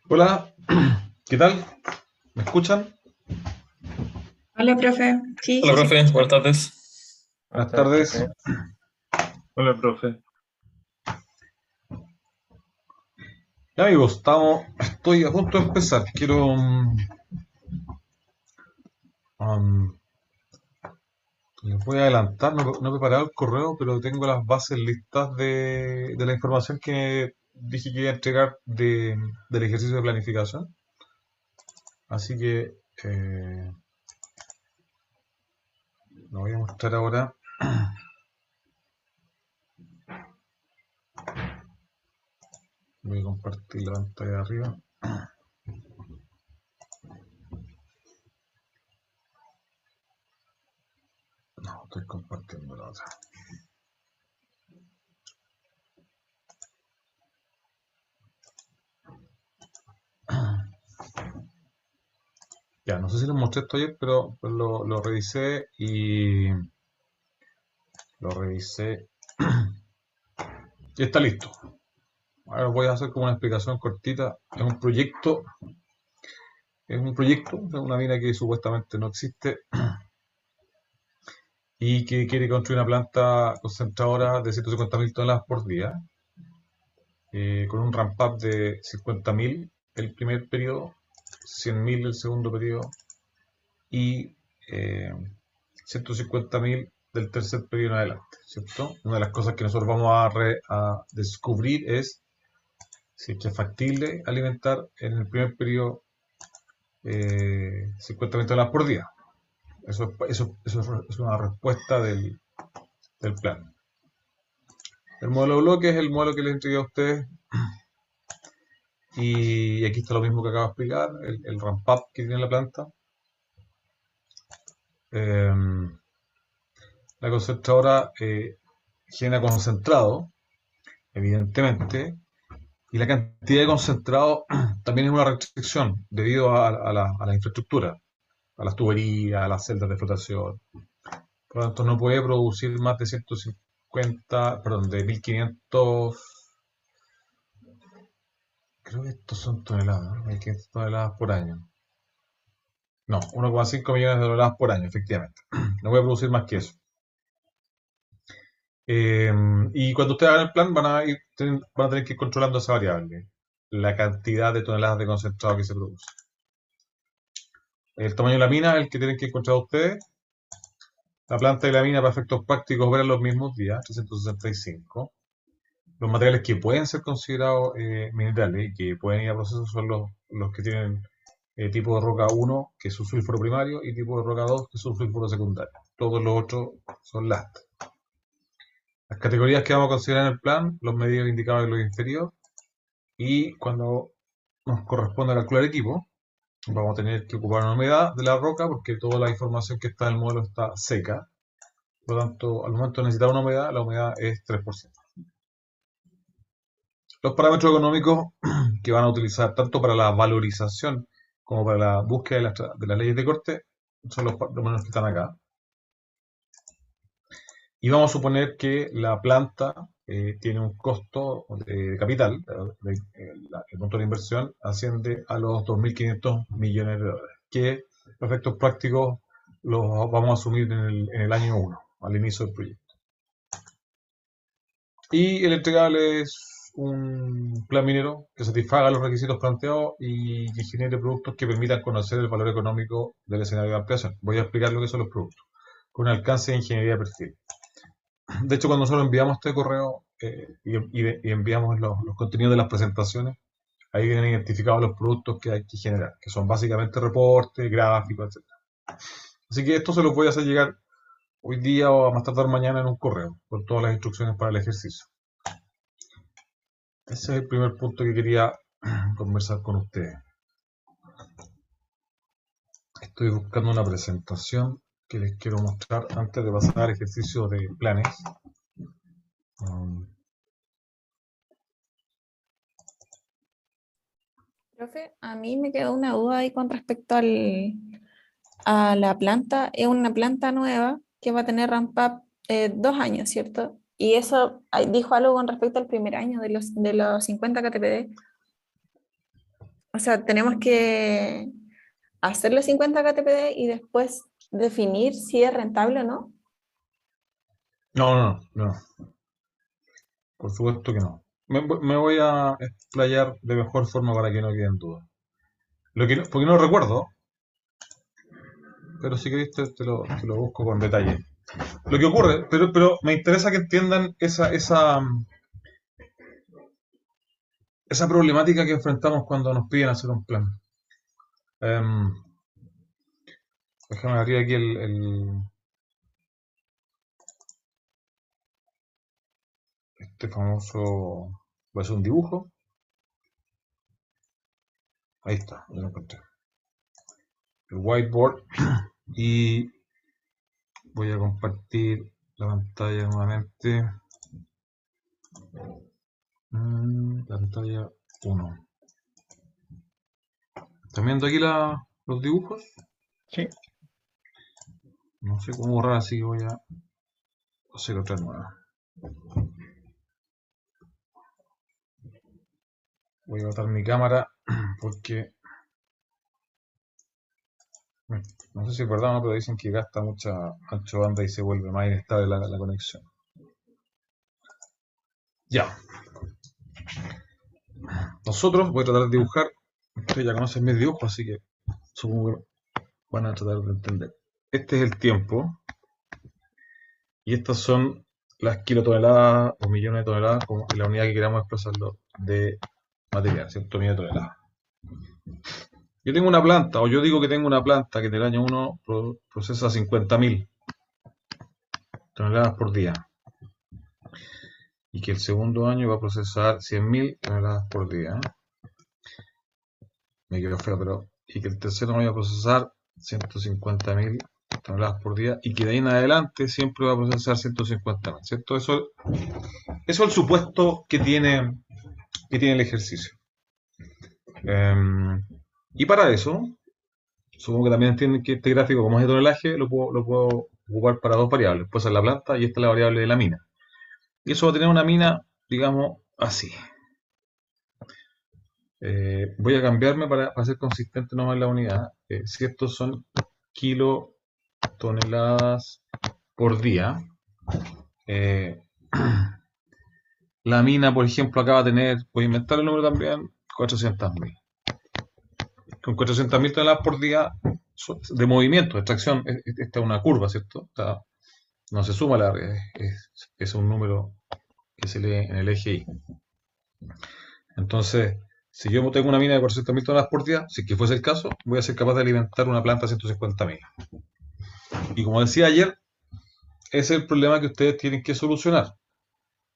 Hola, ¿qué tal? ¿Me escuchan? Hola, profe. Sí, Hola, sí, sí, profe, escucho. buenas tardes. Buenas tardes. Hola, profe. Ya amigos, estoy a punto de empezar. Quiero, um, les voy a adelantar, no he preparado el correo, pero tengo las bases listas de la información que dije que iba a entregar del ejercicio de planificación. Así que lo voy a mostrar ahora. Voy a compartir la pantalla de arriba. No, estoy compartiendo la otra. Ya, no sé si lo mostré esto ayer, pero lo revisé y lo revisé y está listo. Ahora voy a hacer como una explicación cortita. Es un proyecto de una mina que supuestamente no existe y que quiere construir una planta concentradora de 150.000 toneladas por día, con un ramp-up de 50.000 el primer periodo, 100.000 el segundo periodo y 150.000 del tercer periodo en adelante, ¿cierto? Una de las cosas que nosotros vamos a descubrir es si es que es factible alimentar en el primer periodo 50 toneladas por día. Eso es una respuesta del plan. El modelo de bloque es el modelo que les entregué a ustedes y aquí está lo mismo que acabo de explicar, el ramp-up que tiene la planta. Eh, la concentradora genera concentrado, evidentemente, y la cantidad de concentrado también es una restricción debido a la infraestructura, a las tuberías, a las celdas de flotación. Por lo tanto, no puede producir más de 150, perdón, de 1500, creo que estos son toneladas, ¿no? 1500 toneladas por año. No, 1,5 millones de toneladas por año, efectivamente. No puede producir más que eso. Eh, y cuando ustedes hagan el plan, van a tener que ir controlando esa variable, la cantidad de toneladas de concentrado que se produce. El tamaño de la mina es el que tienen que encontrar ustedes. La planta y la mina, para efectos prácticos, operan los mismos días, 365. Los materiales que pueden ser considerados minerales y que pueden ir a proceso son los que tienen tipo de roca 1, que es un sulfuro primario, y tipo de roca 2, que es un sulfuro secundario. Todos los otros son lastre. Las categorías que vamos a considerar en el plan, los medios indicados en los inferiores, y cuando nos corresponda calcular equipo, vamos a tener que ocupar una humedad de la roca porque toda la información que está en el modelo está seca. Por lo tanto, al momento de necesitar una humedad, la humedad es 3%. Los parámetros económicos que van a utilizar tanto para la valorización como para la búsqueda de las leyes de corte son los menos que están acá. Y vamos a suponer que la planta tiene un costo de capital, el monto de inversión asciende a los 2.500 millones de dólares, que para efectos prácticos los vamos a asumir en el año 1, al inicio del proyecto. Y el entregable es un plan minero que satisfaga los requisitos planteados y que genere productos que permitan conocer el valor económico del escenario de ampliación. Voy a explicar lo que son los productos, con un alcance de ingeniería de perfil. De hecho, cuando nosotros enviamos este correo y enviamos los contenidos de las presentaciones, ahí vienen identificados los productos que hay que generar, que son básicamente reportes, gráficos, etc. Así que esto se los voy a hacer llegar hoy día o a más tardar mañana en un correo, con todas las instrucciones para el ejercicio. Ese es el primer punto que quería conversar con ustedes. Estoy buscando una presentación que les quiero mostrar antes de pasar al ejercicio de planes. Um, Profe, a mí me quedó una duda ahí con respecto a la planta. Es una planta nueva que va a tener ramp up 2 años, ¿cierto? Y eso dijo algo con respecto al primer año de los 50 KTPD. O sea, tenemos que hacer los 50 KTPD y después definir si es rentable o no. No. Por supuesto que no. Me voy a explayar de mejor forma para que no queden dudas. Porque no recuerdo, pero si queréis te lo busco con detalle. Lo que ocurre, pero me interesa que entiendan esa problemática que enfrentamos cuando nos piden hacer un plan. Em, Déjame abrir aquí este famoso. Voy a hacer un dibujo. Ahí está, ya lo encontré. El whiteboard. Y voy a compartir la pantalla nuevamente. Pantalla 1. ¿Están viendo aquí los dibujos? Sí. No sé cómo borrar, así que voy a hacer otra nueva. Voy a botar mi cámara porque no sé si es verdad o no, pero dicen que gasta mucha ancho banda y se vuelve más inestable la conexión. Ya. Nosotros voy a tratar de dibujar. Ustedes ya conocen mis dibujos, así que supongo que van a tratar de entender. Este es el tiempo. Y estas son las kilotoneladas o millones de toneladas, como la unidad que queramos expresarlo, de material, ¿cierto? Millones de toneladas. Yo tengo una planta, o yo digo que tengo una planta que en el año 1 procesa 50.000 toneladas por día. Y que el segundo año va a procesar 100.000 toneladas por día. Me quedo feo, pero. Y que el tercer año va a procesar 150.000 toneladas por día. Y que de ahí en adelante siempre va a procesar 150.000, ¿cierto? Eso es el supuesto que tiene el ejercicio. Y para eso, supongo que también entienden que este gráfico, como es de tonelaje, lo puedo ocupar para dos variables. Puede ser la planta y esta es la variable de la mina. Y eso va a tener una mina, digamos, así. Voy a cambiarme para ser consistente nomás en la unidad. Si estos son kilotoneladas por día, la mina, por ejemplo, acá va a tener, voy a inventar el número también, 400.000. Con 400.000 toneladas por día de movimiento, de extracción, esta es una curva, ¿cierto? No se suma la es un número que se lee en el eje Y. Entonces, si yo tengo una mina de 400.000 toneladas por día, si que fuese el caso, voy a ser capaz de alimentar una planta de 150.000. Y como decía ayer, ese es el problema que ustedes tienen que solucionar.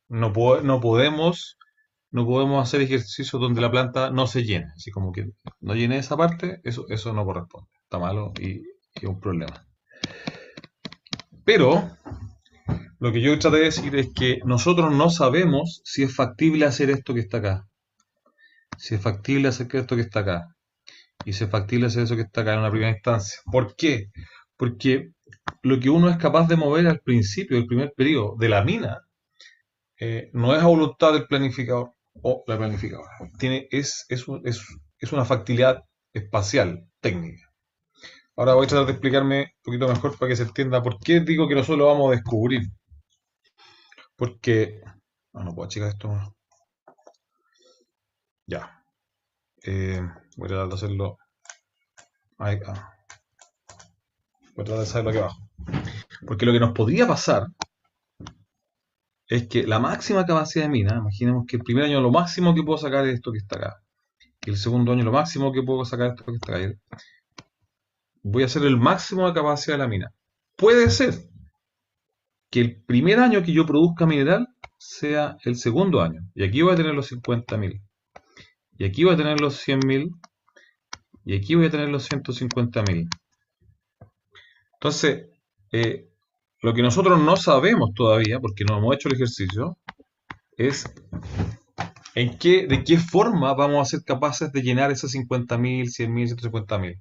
No podemos hacer ejercicios donde la planta no se llene. Así como que no llene esa parte, eso no corresponde. Está malo y es un problema. Pero lo que yo traté de decir es que nosotros no sabemos si es factible hacer esto que está acá. Si es factible hacer esto que está acá. Y si es factible hacer eso que está acá en una primera instancia. ¿Por qué? Porque lo que uno es capaz de mover al principio del primer periodo de la mina no es a voluntad del planificador o la planificadora. Es una factibilidad espacial, técnica. Ahora voy a tratar de explicarme un poquito mejor para que se entienda por qué digo que nosotros lo vamos a descubrir. Porque. No puedo achicar esto. Ya. Voy a tratar de hacerlo. Ahí, voy a tratar de hacerlo aquí abajo. Porque lo que nos podría pasar es que la máxima capacidad de mina, imaginemos que el primer año lo máximo que puedo sacar es esto que está acá. Y el segundo año lo máximo que puedo sacar es esto que está acá. Voy a hacer el máximo de capacidad de la mina. Puede ser que el primer año que yo produzca mineral sea el segundo año. Y aquí voy a tener los 50.000. Y aquí voy a tener los 100.000. Y aquí voy a tener los 150.000. Entonces, lo que nosotros no sabemos todavía, porque no hemos hecho el ejercicio, es de qué forma vamos a ser capaces de llenar esas 50.000, 100.000, 150.000.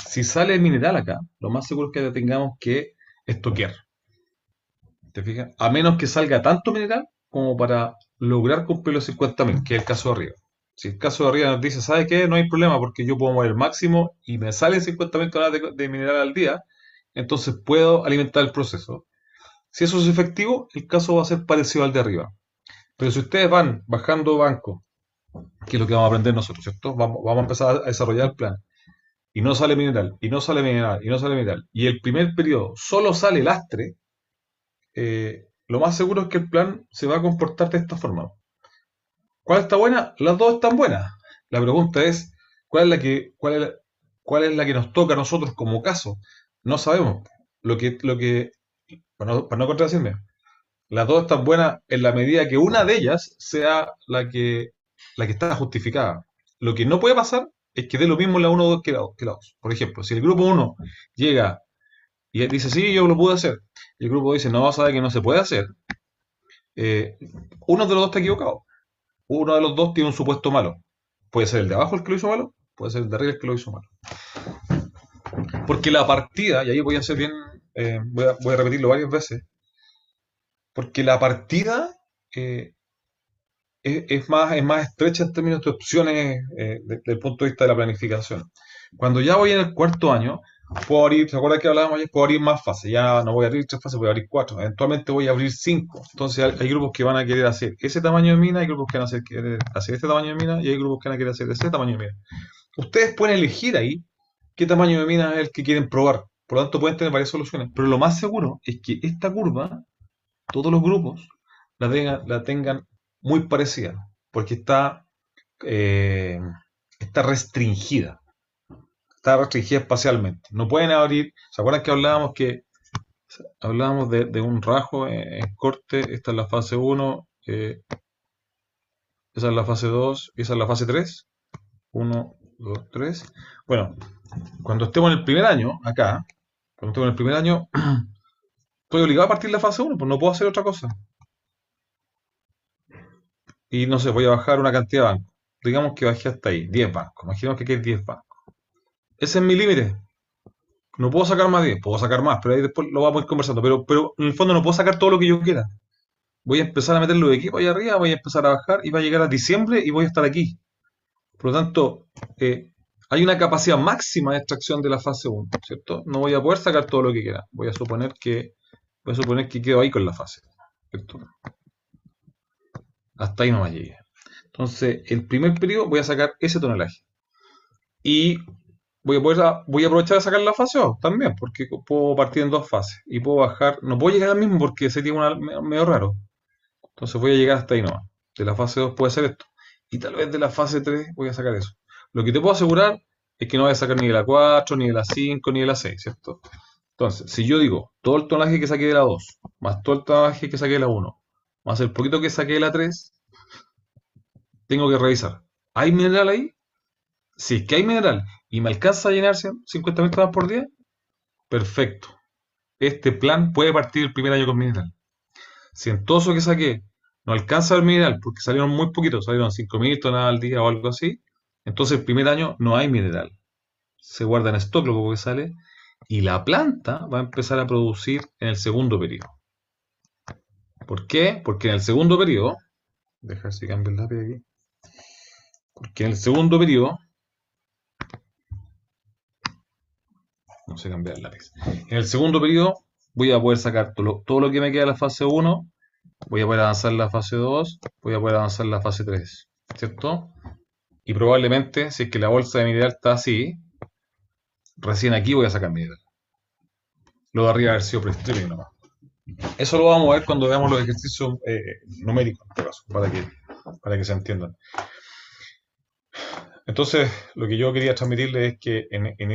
Si sale el mineral acá, lo más seguro es que tengamos que estoquear. ¿Te fijas? A menos que salga tanto mineral como para lograr cumplir los 50.000, que es el caso de arriba. Si el caso de arriba nos dice, ¿sabe qué? No hay problema porque yo puedo mover el máximo y me salen 50.000 toneladas de mineral al día, entonces puedo alimentar el proceso. Si eso es efectivo, el caso va a ser parecido al de arriba. Pero si ustedes van bajando banco, que es lo que vamos a aprender nosotros, ¿cierto? Vamos a empezar a desarrollar el plan. Y no sale mineral, y no sale mineral, y no sale mineral. Y el primer periodo solo sale lastre, lo más seguro es que el plan se va a comportar de esta forma. ¿Cuál está buena? Las dos están buenas. La pregunta es, ¿cuál es cuál es la que nos toca a nosotros como caso? No sabemos. Para no contradecirme, las dos están buenas en la medida que una de ellas sea la que está justificada. Lo que no puede pasar es que dé lo mismo la 1 que la 2. Por ejemplo, si el grupo 1 llega y dice, sí, yo lo pude hacer, y el grupo dice, no, sabe que no se puede hacer, uno de los dos está equivocado. Uno de los dos tiene un supuesto malo. Puede ser el de abajo el que lo hizo malo, puede ser el de arriba el que lo hizo malo. Porque la partida, y ahí voy a hacer bien, voy a repetirlo varias veces, porque la partida es más estrecha en términos de opciones desde el punto de vista de la planificación. Cuando ya voy en el cuarto año, puedo abrir, ¿se acuerdan que hablábamos ayer? Puedo abrir más fases, ya no voy a abrir 3 fases, voy a abrir 4, eventualmente voy a abrir 5. Entonces hay grupos que van a querer hacer ese tamaño de mina, hay grupos que van a querer hacer este tamaño de mina, y hay grupos que van a querer hacer ese tamaño de mina. Ustedes pueden elegir ahí qué tamaño de mina es el que quieren probar, por lo tanto pueden tener varias soluciones, pero lo más seguro es que esta curva, todos los grupos, la tengan muy parecida, porque eh, está restringida. Está restringida espacialmente. No pueden abrir. ¿Se acuerdan que hablábamos de un rajo en corte? Esta es la fase 1, esa es la fase 2, y esa es la fase 3. 1, 2, 3. Bueno, cuando estemos en el primer año, acá, cuando estemos en el primer año, estoy obligado a partir de la fase 1, pues no puedo hacer otra cosa. Y no sé, voy a bajar una cantidad de bancos. Digamos que bajé hasta ahí, 10 bancos. Imaginemos que aquí hay 10 bancos. Ese es mi límite. No puedo sacar más 10, puedo sacar más, pero ahí después lo vamos a ir conversando. Pero en el fondo no puedo sacar todo lo que yo quiera. Voy a empezar a meter los equipos ahí arriba, voy a empezar a bajar y va a llegar a diciembre y voy a estar aquí. Por lo tanto, hay una capacidad máxima de extracción de la fase 1, ¿cierto? No voy a poder sacar todo lo que quiera. Voy a suponer que quedo ahí con la fase, ¿cierto? Hasta ahí nomás llegué. Entonces, el primer periodo voy a sacar ese tonelaje. Y voy a aprovechar de sacar la fase 2 también, porque puedo partir en dos fases. Y puedo bajar, no puedo llegar al mismo porque sería medio raro. Entonces voy a llegar hasta ahí nomás. De la fase 2 puede ser esto. Y tal vez de la fase 3 voy a sacar eso. Lo que te puedo asegurar es que no voy a sacar ni de la 4, ni de la 5, ni de la 6, ¿cierto? Entonces, si yo digo todo el tonelaje que saqué de la 2, más todo el tonelaje que saqué de la 1, más el poquito que saqué de la 3, tengo que revisar. ¿Hay mineral ahí? Si es que hay mineral y me alcanza a llenarse 50.000 toneladas por día, perfecto. Este plan puede partir el primer año con mineral. Si en todo eso que saqué no alcanza el mineral, porque salieron muy poquitos, salieron 5.000 toneladas al día o algo así, entonces el primer año no hay mineral. Se guarda en stock lo poco que sale y la planta va a empezar a producir en el segundo periodo. ¿Por qué? Porque en el segundo periodo, dejar si cambio el lápiz aquí, porque en el segundo periodo, no sé cambiar el lápiz, en el segundo periodo voy a poder sacar todo lo que me queda de la fase 1, voy a poder avanzar la fase 2, voy a poder avanzar la fase 3, ¿cierto? Y probablemente, si es que la bolsa de mineral está así, recién aquí voy a sacar mineral. Lo de arriba haber sido pre-streaming nomás. Eso lo vamos a ver cuando veamos los ejercicios numéricos, en este caso, para que se entiendan. Entonces, lo que yo quería transmitirles es que en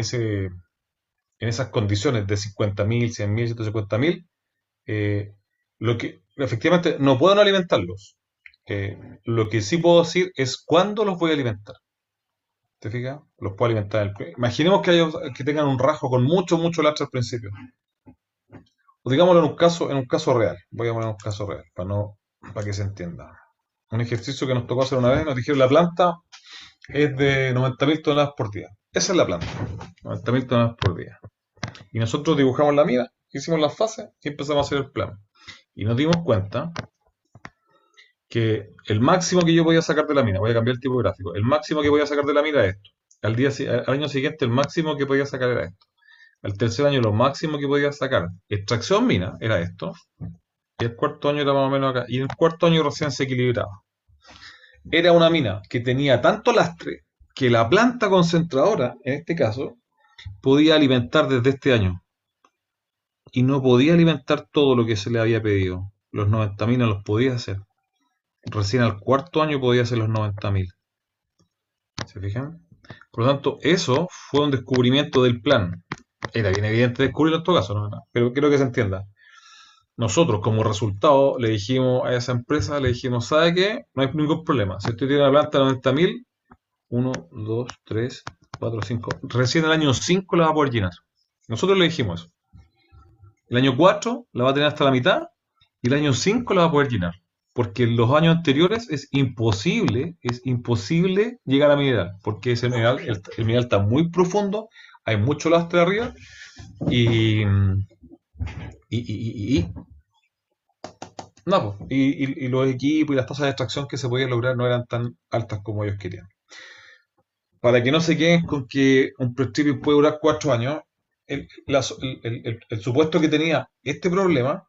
esas condiciones de 50.000, 100.000, 150.000, lo que efectivamente no puedo no alimentarlos. Lo que sí puedo decir es cuándo los voy a alimentar. ¿Te fijas? Los puedo alimentar. Imaginemos que tengan un rajo con mucho lastre al principio. O digámoslo en un caso real. Voy a poner un caso real para que se entienda. Un ejercicio que nos tocó hacer una vez, nos dijeron la planta es de 90.000 toneladas por día. Esa es la planta, 90.000 toneladas por día. Y nosotros dibujamos la mina, hicimos las fases y empezamos a hacer el plan. Y nos dimos cuenta que el máximo que yo podía sacar de la mina, voy a cambiar el tipo gráfico, el máximo que podía sacar de la mina era esto. Al año siguiente el máximo que podía sacar era esto. Al tercer año lo máximo que podía sacar extracción mina era esto. Y el cuarto año era más o menos acá. Y el cuarto año recién se equilibraba. Era una mina que tenía tanto lastre que la planta concentradora, en este caso, podía alimentar desde este año. Y no podía alimentar todo lo que se le había pedido. Los 90.000 no los podía hacer. Recién al cuarto año podía hacer los 90.000. ¿Se fijan? Por lo tanto, eso fue un descubrimiento del plan. Era bien evidente descubrirlo en todo caso, ¿no? Pero quiero que se entienda. Nosotros, como resultado, le dijimos a esa empresa, le dijimos, ¿sabe qué? No hay ningún problema. Si usted tiene una planta de 90.000, 1, 2, 3, 4, 5. Recién el año 5 la va a poder llenar. Nosotros le dijimos eso. El año 4 la va a tener hasta la mitad y el año 5 la va a poder llenar. Porque en los años anteriores es imposible llegar a mineral. Porque ese mineral, el mineral está muy profundo, hay mucho lastre arriba y, no, pues, y los equipos y las tasas de extracción que se podían lograr no eran tan altas como ellos querían. Para que no se queden con que un pre-stripping puede durar 4 años, el supuesto que tenía este problema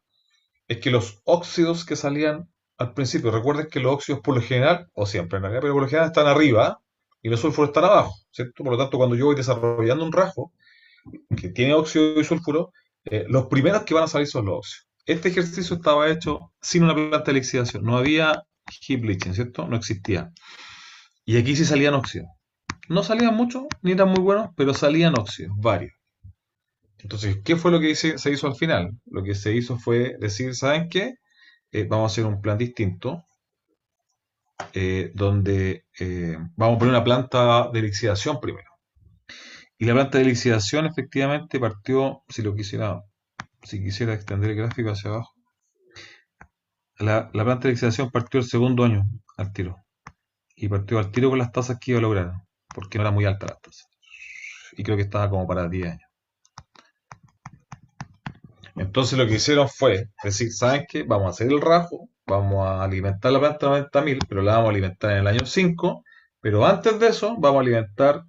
es que los óxidos que salían al principio, recuerden que los óxidos por lo general, o siempre en realidad, pero por lo general están arriba y los sulfuros están abajo, ¿cierto? Por lo tanto, cuando yo voy desarrollando un rasgo que tiene óxido y sulfuro, los primeros que van a salir son los óxidos. Este ejercicio estaba hecho sin una planta de lixidación, no había heap leaching, ¿cierto? No existía. Y aquí sí salían óxidos. No salían muchos, ni eran muy buenos, pero salían óxidos, varios. Entonces, ¿qué fue lo que se hizo al final? Lo que se hizo fue decir, ¿saben qué? Vamos a hacer un plan distinto, donde vamos a poner una planta de lixidación primero. Y la planta de lixidación efectivamente partió, si quisiera extender el gráfico hacia abajo, la planta de lixidación partió el segundo año al tiro. Y partió al tiro con las tasas que iba a lograr, porque no era muy alta las tasas. Y creo que estaba como para 10 años. Entonces lo que hicieron fue decir, ¿saben qué? Vamos a hacer el rajo, vamos a alimentar la planta 90.000, pero la vamos a alimentar en el año 5, pero antes de eso vamos a alimentar,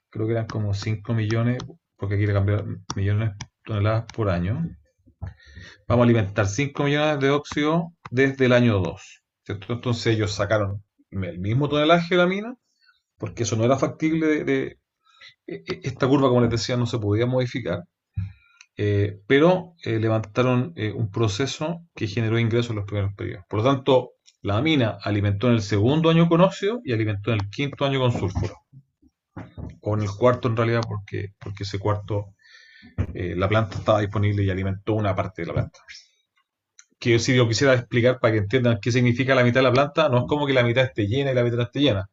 creo que eran como 5 millones, porque aquí le cambiaron millones de toneladas por año. Vamos a alimentar 5 millones de óxido desde el año 2, ¿cierto? Entonces ellos sacaron el mismo tonelaje de la mina, porque eso no era factible esta curva, como les decía, no se podía modificar. Pero levantaron un proceso que generó ingresos en los primeros periodos. Por lo tanto, la mina alimentó en el segundo año con óxido y alimentó en el quinto año con sulfuro. O en el cuarto en realidad, porque ese cuarto la planta estaba disponible y alimentó una parte de la planta. Que si yo quisiera explicar para que entiendan qué significa la mitad de la planta, no es como que la mitad esté llena y la mitad no esté llena.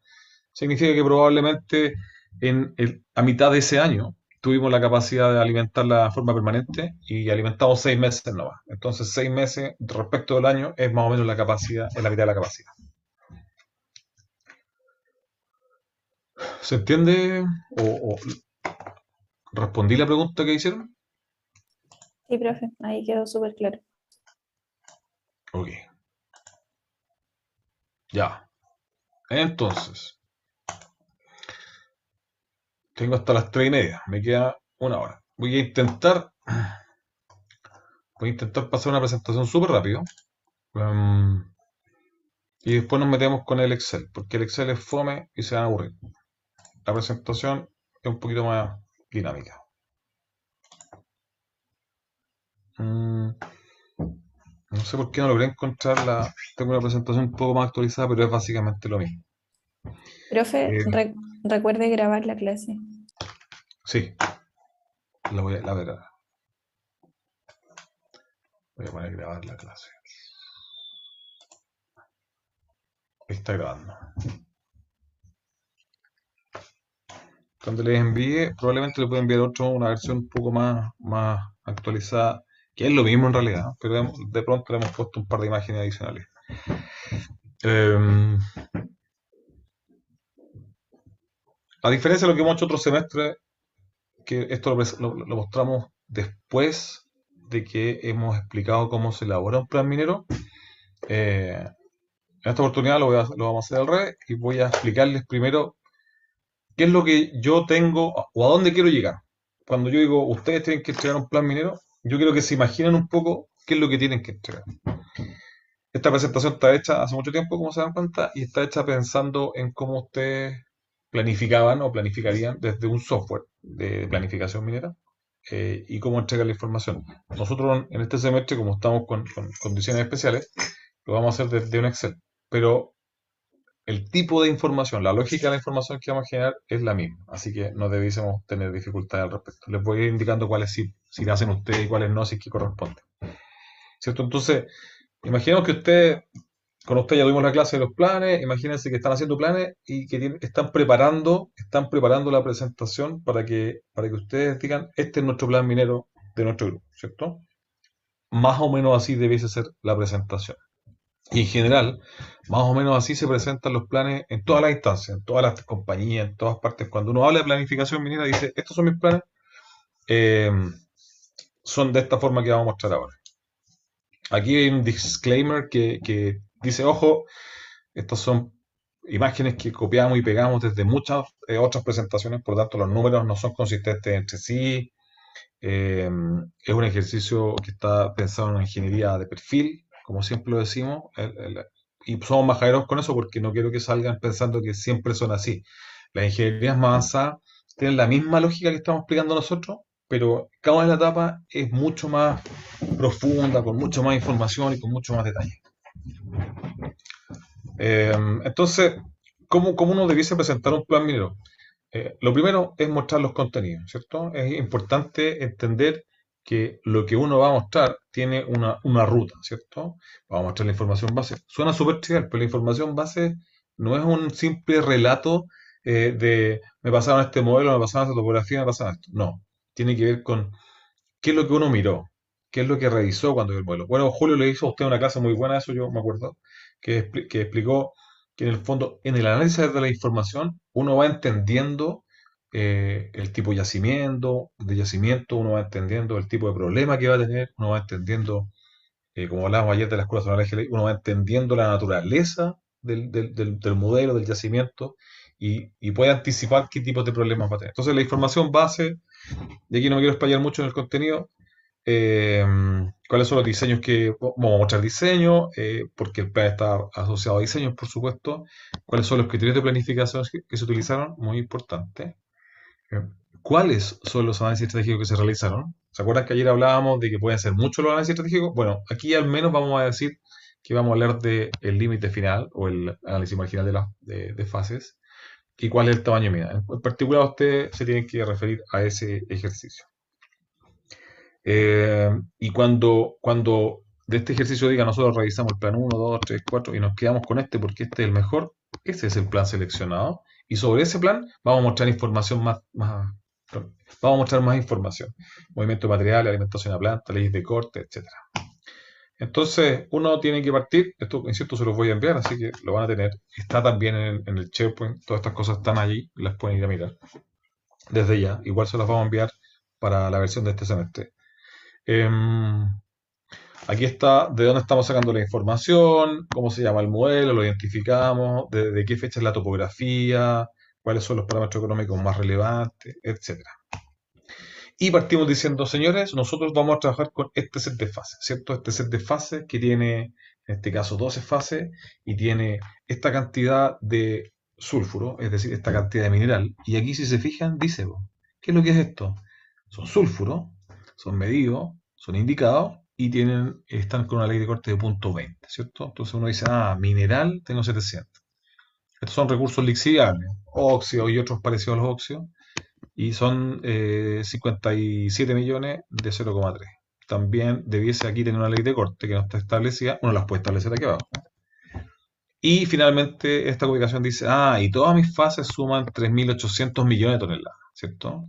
Significa que probablemente a mitad de ese año tuvimos la capacidad de alimentarla de forma permanente y alimentamos 6 meses nomás. Entonces 6 meses respecto del año es más o menos la capacidad, es la mitad de la capacidad. ¿Se entiende? ¿O respondí la pregunta que hicieron? Sí, profe, ahí quedó súper claro. Ok. Ya. Entonces, tengo hasta las 3:30. Me queda una hora. Voy a intentar pasar una presentación súper rápido. Y después nos metemos con el Excel, porque el Excel es fome y se van a aburrir. La presentación es un poquito más dinámica. No sé por qué no logré encontrarla. Tengo una presentación un poco más actualizada, pero es básicamente lo mismo. Profe, recuerde grabar la clase. Sí, la voy a ver ahora. Voy a poner a grabar la clase. Está grabando. Cuando les envíe, probablemente les pueda enviar una versión un poco más actualizada, que es lo mismo en realidad, pero de pronto le hemos puesto un par de imágenes adicionales. A diferencia de lo que hemos hecho otro semestre, que esto lo mostramos después de que hemos explicado cómo se elabora un plan minero, en En esta oportunidad lo vamos a hacer al revés y voy a explicarles primero qué es lo que yo tengo o a dónde quiero llegar. Cuando yo digo, ustedes tienen que entregar un plan minero, yo quiero que se imaginen un poco qué es lo que tienen que entregar. Esta presentación está hecha hace mucho tiempo, como se dan cuenta, y está hecha pensando en cómo ustedes planificaban o planificarían desde un software de planificación minera y cómo entregar la información. Nosotros en este semestre, como estamos con condiciones especiales, lo vamos a hacer desde un Excel, pero el tipo de información, la lógica de la información que vamos a generar es la misma, así que no debiésemos tener dificultades al respecto. Les voy a ir indicando cuáles sí, si lo hacen ustedes y cuáles no, si es que corresponde. ¿Cierto? Entonces, imaginemos que con usted ya tuvimos la clase de los planes, imagínense que están haciendo planes y que están preparando la presentación para que ustedes digan, este es nuestro plan minero de nuestro grupo, ¿cierto? Más o menos así debiese ser la presentación. Y en general, más o menos así se presentan los planes en todas las instancias, en todas las compañías, en todas partes. Cuando uno habla de planificación minera, dice, estos son mis planes, eh, son de esta forma que vamos a mostrar ahora. Aquí hay un disclaimer que dice, ojo, estas son imágenes que copiamos y pegamos desde muchas otras presentaciones, por lo tanto los números no son consistentes entre sí. Es un ejercicio que está pensado en una ingeniería de perfil, como siempre lo decimos, y somos majaderos con eso porque no quiero que salgan pensando que siempre son así. Las ingenierías más avanzadas tienen la misma lógica que estamos explicando nosotros, pero cada una de las etapas es mucho más profunda, con mucho más información y con mucho más detalle. Entonces, ¿cómo uno debiese presentar un plan minero? Lo primero es mostrar los contenidos, ¿cierto? Es importante entender que lo que uno va a mostrar tiene una ruta, ¿cierto? Vamos a mostrar la información base. Suena súper trivial, pero la información base no es un simple relato de me pasaron este modelo, me pasaron esta topografía, me pasaron esto. No, tiene que ver con qué es lo que uno miró, qué es lo que revisó cuando vio el modelo. Bueno, Julio le hizo a usted una clase muy buena de eso, yo me acuerdo, que explicó que en el fondo, en el análisis de la información, uno va entendiendo el tipo de yacimiento, uno va entendiendo el tipo de problema que va a tener, uno va entendiendo, como hablábamos ayer de la Escuela Zonal GLI, uno va entendiendo la naturaleza del modelo, del yacimiento, y puede anticipar qué tipos de problemas va a tener. Entonces, la información base, y aquí no me quiero explayar mucho en el contenido, eh, cuáles son los diseños vamos a mostrar diseño, porque el plan está asociado a diseños, por supuesto, cuáles son los criterios de planificación que se utilizaron, muy importante, eh, cuáles son los análisis estratégicos que se realizaron. ¿Se acuerdan que ayer hablábamos de que pueden ser muchos los análisis estratégicos? Bueno, aquí al menos vamos a decir que vamos a hablar del límite final o el análisis marginal de fases y cuál es el tamaño mínimo. En particular, ustedes se tienen que referir a ese ejercicio. Y cuando de este ejercicio diga nosotros revisamos el plan 1, 2, 3, 4 y nos quedamos con este porque este es el mejor, ese es el plan seleccionado. Y sobre ese plan vamos a mostrar información vamos a mostrar más información. Movimiento de materiales, alimentación a planta, leyes de corte, etc. Entonces, uno tiene que partir, esto, insisto, se los voy a enviar, así que lo van a tener. Está también en el SharePoint, todas estas cosas están allí, las pueden ir a mirar desde ya. Igual se las vamos a enviar para la versión de este semestre. Aquí está de dónde estamos sacando la información, cómo se llama el modelo, lo identificamos, de qué fecha es la topografía, cuáles son los parámetros económicos más relevantes, etc. Y partimos diciendo, señores, nosotros vamos a trabajar con este set de fases, ¿cierto? Este set de fases que tiene, en este caso, 12 fases y tiene esta cantidad de sulfuro, es decir, esta cantidad de mineral. Y aquí, si se fijan, dice, ¿qué es lo que es esto? Son sulfuros, son medidos, son indicados y están con una ley de corte de punto 20, ¿cierto? Entonces uno dice, mineral tengo 700. Estos son recursos lixiviables, óxidos y otros parecidos a los óxidos, y son 57 millones de 0,3. También debiese aquí tener una ley de corte que no está establecida, uno las puede establecer aquí abajo. Y finalmente esta ubicación dice, y todas mis fases suman 3.800 millones de toneladas, ¿cierto?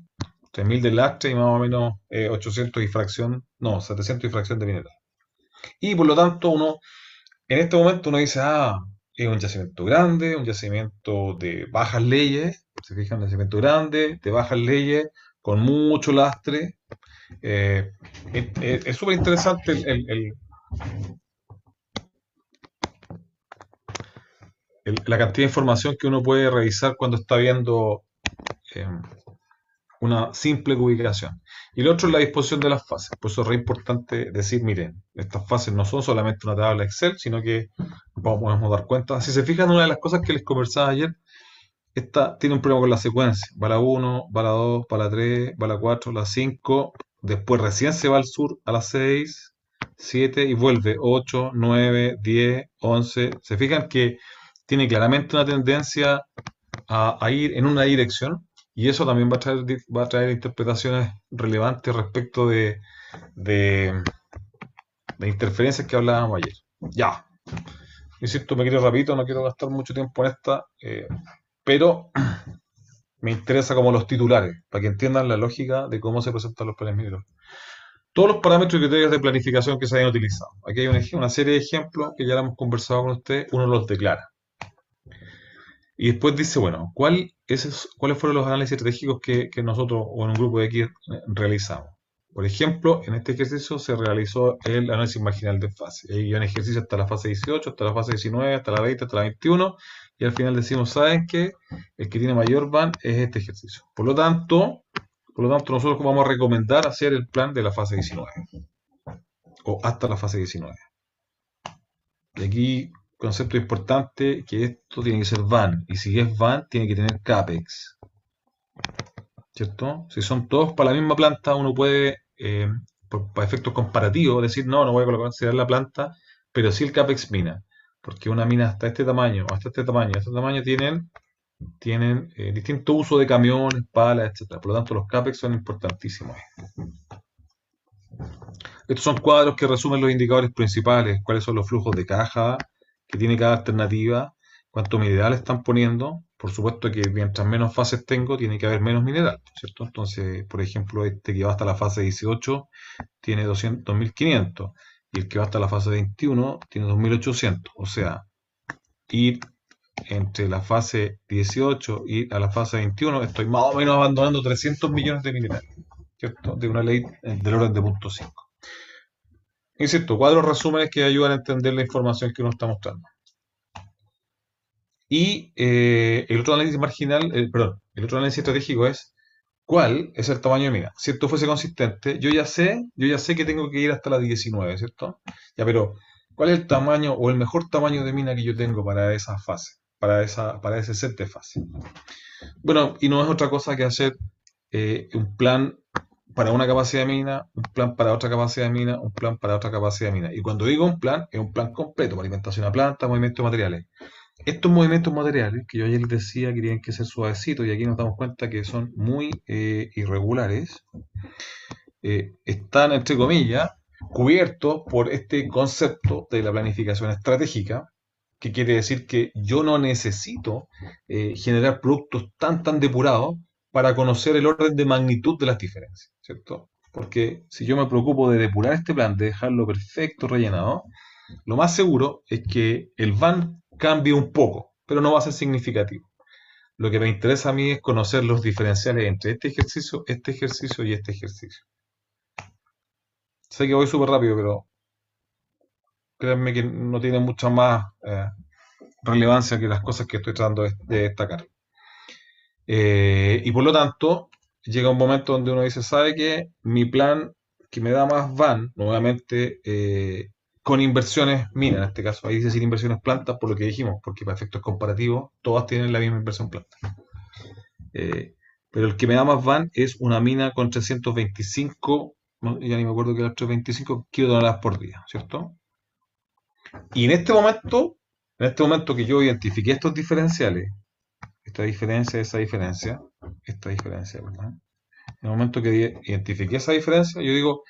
3.000 de lastre y más o menos 800 y fracción, no, 700 y fracción de mineral. Y por lo tanto en este momento uno dice, es un yacimiento grande, un yacimiento de bajas leyes, se fijan, un yacimiento grande, de bajas leyes, con mucho lastre. Es súper interesante la cantidad de información que uno puede revisar cuando está viendo eh, una simple ubicación. Y el otro es la disposición de las fases. Por eso es re importante decir, miren, estas fases no son solamente una tabla Excel, sino que podemos dar cuenta. Si se fijan, una de las cosas que les conversaba ayer, esta tiene un problema con la secuencia. Va la 1, va la 2, va la 3, va la 4, la 5. Después recién se va al sur a las 6, 7 y vuelve 8, 9, 10, 11. Se fijan que tiene claramente una tendencia a ir en una dirección y eso también va a traer interpretaciones relevantes respecto de, de interferencias que hablábamos ayer. Ya, insisto, me quiero rapidito, no quiero gastar mucho tiempo en esta, pero me interesa como los titulares, para que entiendan la lógica de cómo se presentan los planes mineros. Todos los parámetros y criterios de planificación que se hayan utilizado. Aquí hay una serie de ejemplos que ya lo hemos conversado con ustedes, uno los declara. Y después dice, bueno, ¿cuáles fueron los análisis estratégicos que nosotros o en un grupo de X realizamos? Por ejemplo, en este ejercicio se realizó el análisis marginal de fase. Hay un ejercicio hasta la fase 18, hasta la fase 19, hasta la 20, hasta la 21. Y al final decimos, ¿saben qué? El que tiene mayor van es este ejercicio. Por lo tanto, nosotros vamos a recomendar hacer el plan de la fase 19. O hasta la fase 19. Y aquí, concepto importante, que esto tiene que ser van. Y si es van, tiene que tener CAPEX. ¿Cierto? Si son todos para la misma planta, uno puede, para efectos comparativos, decir, no voy a considerar la planta, pero sí el CAPEX mina. Porque una mina hasta este tamaño, hasta este tamaño, tienen distinto uso de camiones, palas, etc. Por lo tanto, los CAPEX son importantísimos. Estos son cuadros que resumen los indicadores principales, cuáles son los flujos de caja que tiene cada alternativa, cuánto mineral están poniendo. Por supuesto que mientras menos fases tengo, tiene que haber menos mineral, ¿cierto? Entonces, por ejemplo, este que va hasta la fase 18 tiene 2.500 y el que va hasta la fase 21 tiene 2.800. O sea, ir entre la fase 18 y a la fase 21 estoy más o menos abandonando 300 millones de mineral, ¿cierto? De una ley del orden de 0.5. Insisto, cuadros resúmenes que ayudan a entender la información que uno está mostrando. Y el otro análisis marginal, el otro análisis estratégico es cuál es el tamaño de mina. Si esto fuese consistente, yo ya sé que tengo que ir hasta la 19, ¿cierto? Ya, pero ¿cuál es el tamaño o el mejor tamaño de mina que yo tengo para esa fase, para ese set de fase? Bueno, y no es otra cosa que hacer un plan para una capacidad de mina, un plan para otra capacidad de mina, un plan para otra capacidad de mina. Y cuando digo un plan, es un plan completo, para alimentación a planta, movimiento de materiales. Estos movimientos materiales, que yo ayer les decía que tienen que ser suavecitos, y aquí nos damos cuenta que son muy irregulares, están, entre comillas, cubiertos por este concepto de la planificación estratégica, que quiere decir que yo no necesito generar productos tan depurados para conocer el orden de magnitud de las diferencias, ¿cierto? Porque si yo me preocupo de depurar este plan, de dejarlo perfecto, rellenado, lo más seguro es que el van cambie un poco, pero no va a ser significativo. Lo que me interesa a mí es conocer los diferenciales entre este ejercicio y este ejercicio. Sé que voy súper rápido, pero créanme que no tiene mucha más relevancia que las cosas que estoy tratando de destacar. Y por lo tanto, llega un momento donde uno dice, ¿sabe qué? Mi plan que me da más van, nuevamente, con inversiones mina, en este caso, ahí dice sin inversiones plantas, por lo que dijimos, porque para efectos comparativos, todas tienen la misma inversión planta. Pero el que me da más van es una mina con 325, no, ya ni me acuerdo que era 325 kilotoneladas por día, ¿cierto? Y en este momento que yo identifiqué estos diferenciales, esta diferencia, ¿verdad? En el momento que identifiqué esa diferencia, yo digo,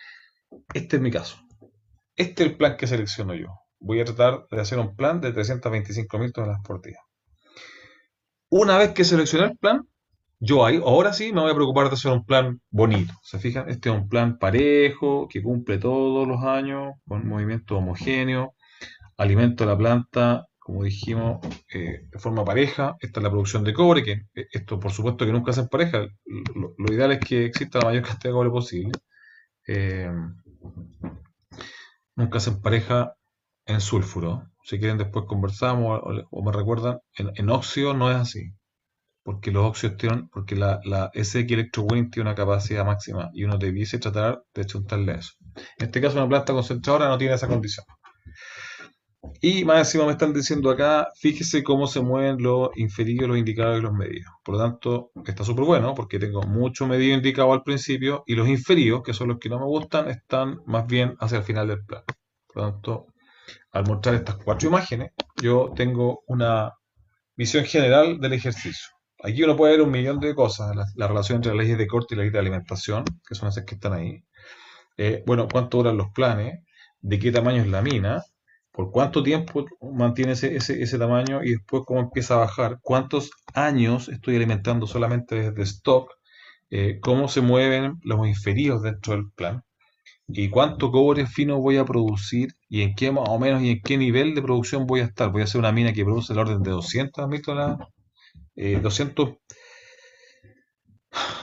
este es mi caso. Este es el plan que selecciono yo. Voy a tratar de hacer un plan de 325.000 toneladas por día. Una vez que seleccioné el plan, yo ahora sí me voy a preocupar de hacer un plan bonito. ¿Se fijan? Este es un plan parejo, que cumple todos los años, con movimiento homogéneo, alimento a la planta, como dijimos, de forma pareja. Esta es la producción de cobre, que esto por supuesto que nunca se pareja. Lo ideal es que exista la mayor cantidad de cobre posible. Nunca se empareja en sulfuro, Si quieren después conversamos o me recuerdan, en óxido no es así. Porque los óxidos tienen, porque la SX Electrowinning tiene una capacidad máxima y uno debiese tratar de chuntarle a eso. En este caso una planta concentradora no tiene esa condición. Y más encima me están diciendo acá, fíjese cómo se mueven los inferidos, los indicados y los medidos. Por lo tanto, está súper bueno porque tengo mucho medido indicado al principio y los inferidos, que son los que no me gustan, están más bien hacia el final del plano. Por lo tanto, al mostrar estas 4 imágenes, yo tengo una visión general del ejercicio. Aquí uno puede ver un millón de cosas, la relación entre las leyes de corte y la ley de alimentación, que son esas que están ahí. Bueno, cuánto duran los planes, de qué tamaño es la mina, por cuánto tiempo mantiene ese tamaño y después cómo empieza a bajar, cuántos años estoy alimentando solamente desde stock, cómo se mueven los inferidos dentro del plan y cuánto cobre fino voy a producir y en qué más o menos y en qué nivel de producción voy a estar. Voy a hacer una mina que produce el orden de 200.000 toneladas,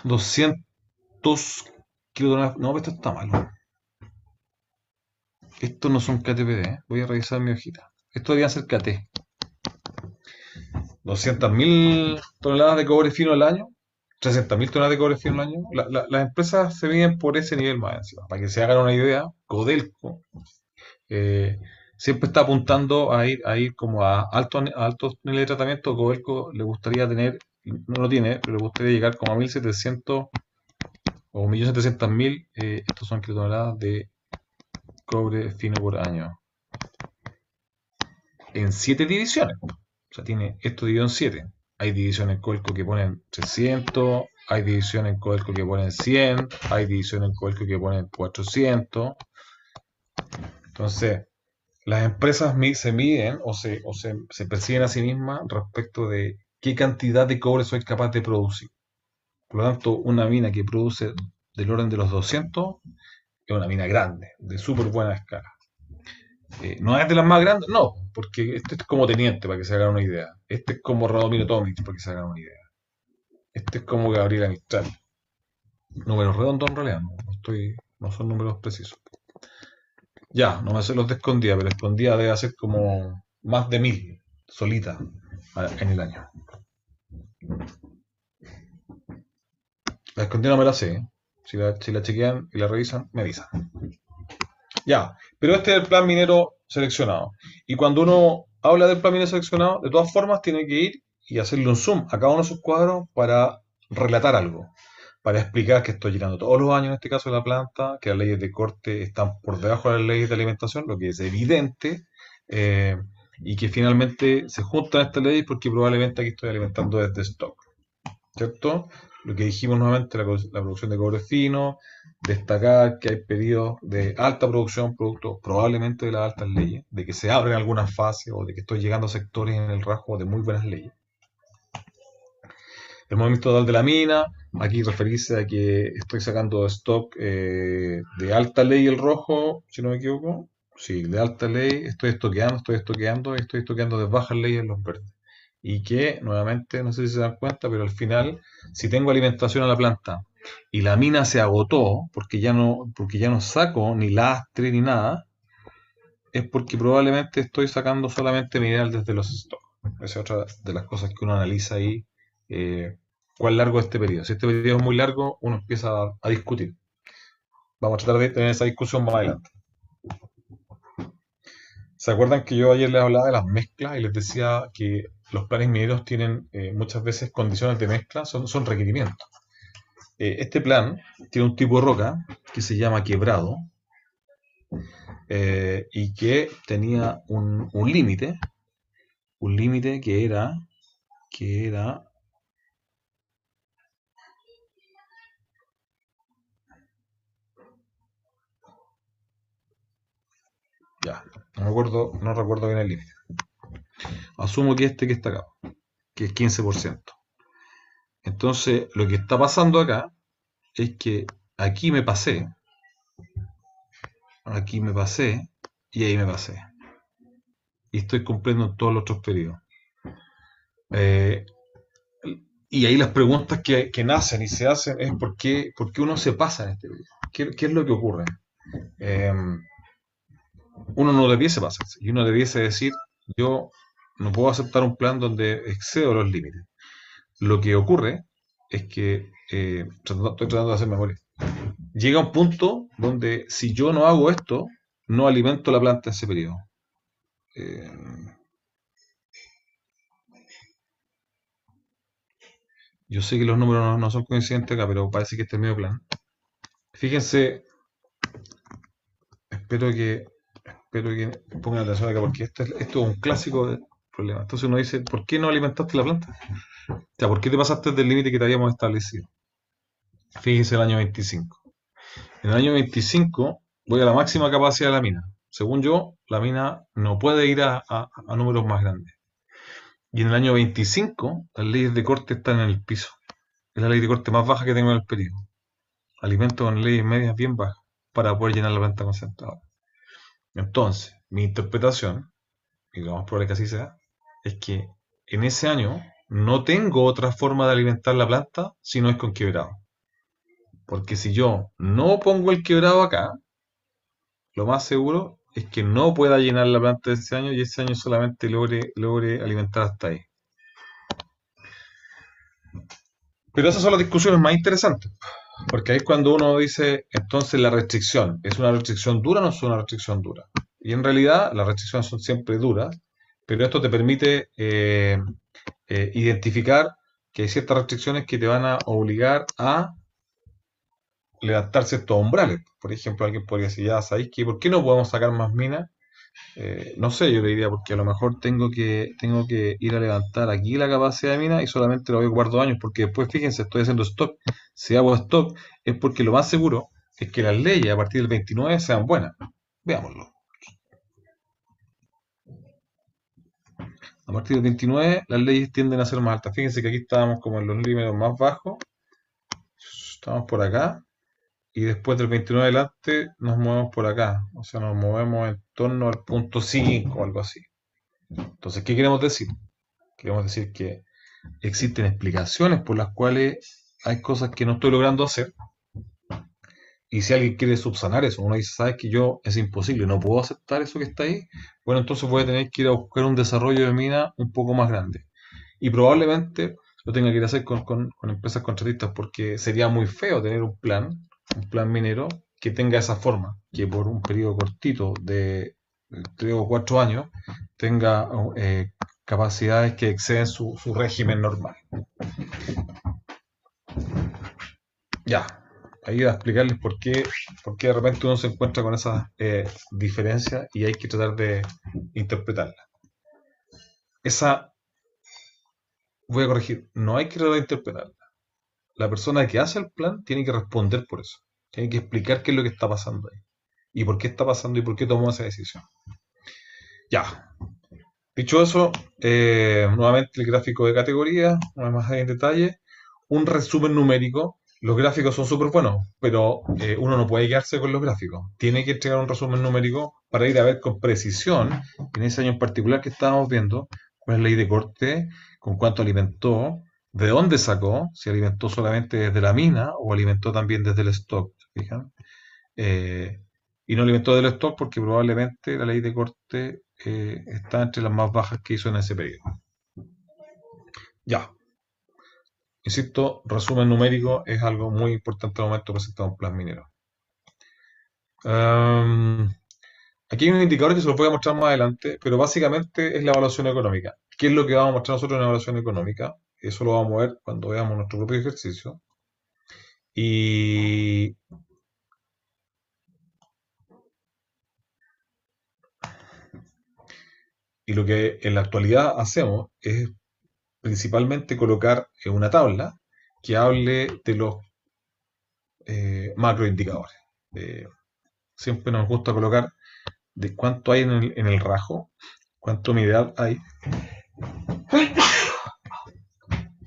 200 kilotoneladas. No, esto está malo. Estos no son KTPD, ¿eh? Voy a revisar mi hojita. Esto debería ser KT. 200.000 toneladas de cobre fino al año. 300.000 toneladas de cobre fino al año. Las empresas se miden por ese nivel más encima. Para que se hagan una idea, Codelco siempre está apuntando a ir como a altos niveles de tratamiento. Codelco le gustaría tener, no lo tiene, pero le gustaría llegar como a 1.700 o 1.700.000. Estos son kilotoneladas de cobre fino por año. En 7 divisiones. O sea, tiene esto dividido en 7. Hay divisiones en Codelco que ponen 300, hay divisiones en Codelco que ponen 100, hay divisiones en Codelco que ponen 400. Entonces, las empresas se miden o se persiguen a sí mismas respecto de qué cantidad de cobre soy capaz de producir. Por lo tanto, una mina que produce del orden de los 200 es una mina grande, de súper buena escala. No es de las más grandes, no, porque este es como Teniente, para que se hagan una idea. Este es como Radomiro Tomic, para que se hagan una idea. Este es como Gabriela Mistral. Números redondos en realidad, no son números precisos. Ya, no me sé los de escondida, pero escondida debe hacer como más de 1.000 solitas en el año. La escondida no me la sé, ¿eh? Si la chequean y la revisan, me avisan. Ya, pero este es el plan minero seleccionado. Y cuando uno habla del plan minero seleccionado, de todas formas tiene que ir y hacerle un zoom a cada uno de sus cuadros para relatar algo, para explicar que estoy llenando todos los años, en este caso de la planta, que las leyes de corte están por debajo de las leyes de alimentación, lo que es evidente, y que finalmente se juntan estas leyes porque probablemente aquí estoy alimentando desde stock, ¿cierto? Lo que dijimos nuevamente, la producción de cobre fino, destacar que hay periodos de alta producción, producto probablemente de las altas leyes, de que se abren algunas fases o de que estoy llegando a sectores en el rasgo de muy buenas leyes. El movimiento total de la mina, aquí referirse a que estoy sacando stock de alta ley el rojo, si no me equivoco. Sí, de alta ley estoy estoqueando de bajas leyes los verdes. Y que, nuevamente, no sé si se dan cuenta, pero al final, si tengo alimentación a la planta y la mina se agotó, porque ya no saco ni lastre ni nada, es porque probablemente estoy sacando solamente mineral desde los stocks. Esa es otra de las cosas que uno analiza ahí. ¿Cuán largo es este periodo? Si este periodo es muy largo, uno empieza a discutir. Vamos a tratar de tener esa discusión más adelante. ¿Se acuerdan que yo ayer les hablaba de las mezclas y les decía que los planes mineros tienen muchas veces condiciones de mezcla, son requerimientos? Este plan tiene un tipo de roca que se llama quebrado y que tenía un límite que era ya, no recuerdo bien el límite. Asumo que que está acá, que es 15%. Entonces, lo que está pasando acá es que aquí me pasé, y ahí me pasé. Y estoy cumpliendo en todos los otros periodos. Y ahí las preguntas que nacen y se hacen es ¿por qué uno se pasa en este periodo? ¿Qué es lo que ocurre? Uno no debiese pasarse. Y uno debiese decir, yo no puedo aceptar un plan donde excedo los límites. Lo que ocurre es que, estoy tratando de hacer memoria, llega un punto donde si yo no hago esto, no alimento la planta en ese periodo. Eh, yo sé que los números no son coincidentes acá, pero parece que este es el medio plan. Fíjense, espero que, espero que pongan atención acá, porque esto es un clásico del problema. Entonces uno dice, ¿por qué no alimentaste la planta? O sea, ¿por qué te pasaste del límite que te habíamos establecido? Fíjense el año 25. En el año 25 voy a la máxima capacidad de la mina. Según yo, la mina no puede ir a números más grandes. Y en el año 25, las leyes de corte están en el piso. Es la ley de corte más baja que tengo en el periodo. Alimento con leyes medias bien bajas para poder llenar la planta concentradora. Entonces, mi interpretación, y lo más probable que así sea, es que en ese año no tengo otra forma de alimentar la planta si no es con quebrado. Porque si yo no pongo el quebrado acá, lo más seguro es que no pueda llenar la planta de ese año y ese año solamente logre alimentar hasta ahí. Pero esas son las discusiones más interesantes, porque ahí es cuando uno dice, entonces la restricción, ¿es una restricción dura o no es una restricción dura? Y en realidad las restricciones son siempre duras, pero esto te permite identificar que hay ciertas restricciones que te van a obligar a levantarse estos umbrales. Por ejemplo, alguien podría decir, ya sabéis que, ¿por qué no podemos sacar más minas? No sé, yo le diría, porque a lo mejor tengo que ir a levantar aquí la capacidad de mina y solamente lo voy a ocupar 2 años, porque después, fíjense, estoy haciendo stock. Si hago stock es porque lo más seguro es que las leyes a partir del 29 sean buenas. Veámoslo. A partir del 29 las leyes tienden a ser más altas. Fíjense que aquí estábamos como en los límites más bajos. Estamos por acá. Y después del 29 adelante nos movemos por acá. O sea, nos movemos en torno al punto 5 o algo así. Entonces, ¿qué queremos decir? Queremos decir que existen explicaciones por las cuales hay cosas que no estoy logrando hacer. Y si alguien quiere subsanar eso, uno dice, ¿sabes que yo es imposible, no puedo aceptar eso que está ahí? Bueno, entonces voy a tener que ir a buscar un desarrollo de mina un poco más grande. Y probablemente lo tenga que ir a hacer con empresas contratistas porque sería muy feo tener un plan minero que tenga esa forma, que por un periodo cortito de 3 o 4 años tenga capacidades que exceden su régimen normal. Ya, ahí voy a explicarles por qué de repente uno se encuentra con esas diferencias y hay que tratar de interpretarlas. Esa, voy a corregir, no hay que tratar de interpretarla. La persona que hace el plan tiene que responder por eso. Tiene que explicar qué es lo que está pasando ahí. Y por qué está pasando y por qué tomó esa decisión. Ya. Dicho eso, nuevamente el gráfico de categoría, una vez más en detalle. Un resumen numérico. Los gráficos son súper buenos, pero uno no puede quedarse con los gráficos. Tiene que entregar un resumen numérico para ir a ver con precisión, en ese año en particular que estábamos viendo, cuál es la ley de corte, con cuánto alimentó, de dónde sacó, si alimentó solamente desde la mina o alimentó también desde el stock, ¿se fijan? Y no alimentó del stock porque probablemente la ley de corte está entre las más bajas que hizo en ese periodo. Ya. Insisto, resumen numérico es algo muy importante al momento de presentar un plan minero. Aquí hay un indicador que se lo voy a mostrar más adelante, pero básicamente es la evaluación económica. ¿Qué es lo que vamos a mostrar nosotros en la evaluación económica? Eso lo vamos a ver cuando veamos nuestro propio ejercicio. Y lo que en la actualidad hacemos es principalmente colocar una tabla que hable de los macroindicadores. Siempre nos gusta colocar de cuánto hay en el rajo, cuánto humedad hay.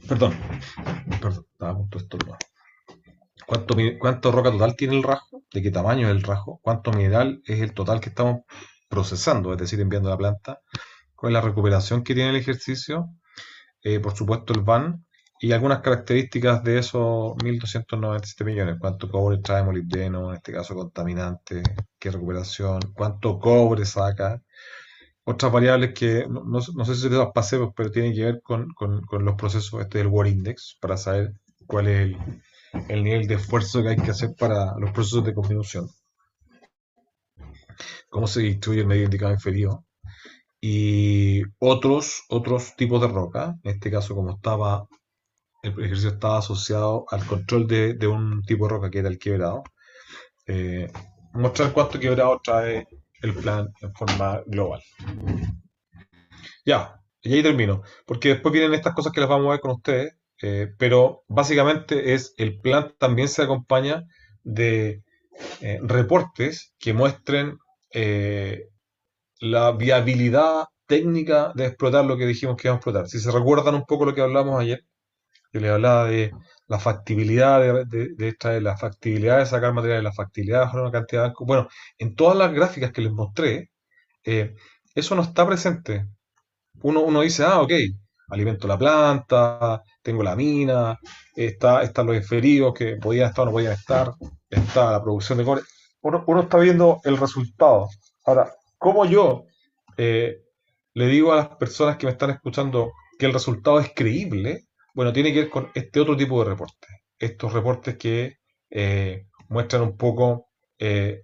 Perdón, estaba a punto de estornudar. ¿Cuánto roca total tiene el rajo? ¿De qué tamaño es el rajo? ¿Cuánto mineral es el total que estamos procesando, es decir, enviando a la planta? ¿Cuál es la recuperación que tiene el ejercicio? Por supuesto el VAN y algunas características de esos 1.297 millones. ¿Cuánto cobre trae molibdeno, en este caso contaminante? ¿Qué recuperación? ¿Cuánto cobre saca? otras variables que no sé si te las pasé, pues, pero tienen que ver con los procesos del Word Index para saber cuál es el nivel de esfuerzo que hay que hacer para los procesos de constitución, cómo se distribuye el medio indicado inferior y otros tipos de roca. En este caso, como el ejercicio estaba asociado al control de un tipo de roca que era el quebrado, eh, mostrar cuánto quebrado trae el plan en forma global. Ya, y ahí termino, porque después vienen estas cosas que las vamos a ver con ustedes, pero básicamente el plan también se acompaña de reportes que muestren eh, la viabilidad técnica de explotar lo que dijimos que íbamos a explotar. Si se recuerdan un poco lo que hablamos ayer, yo les hablaba de la factibilidad de extraer, la factibilidad de sacar materiales, la factibilidad de bajar una cantidad de bancos. Bueno, en todas las gráficas que les mostré, eso no está presente. Uno dice, ok, alimento la planta, tengo la mina, están los inferidos que podían estar o no podían estar, está la producción de cobre. Uno está viendo el resultado. Ahora, ¿cómo yo eh, le digo a las personas que me están escuchando que el resultado es creíble? Bueno, tiene que ver con este otro tipo de reportes. Estos reportes que muestran un poco eh,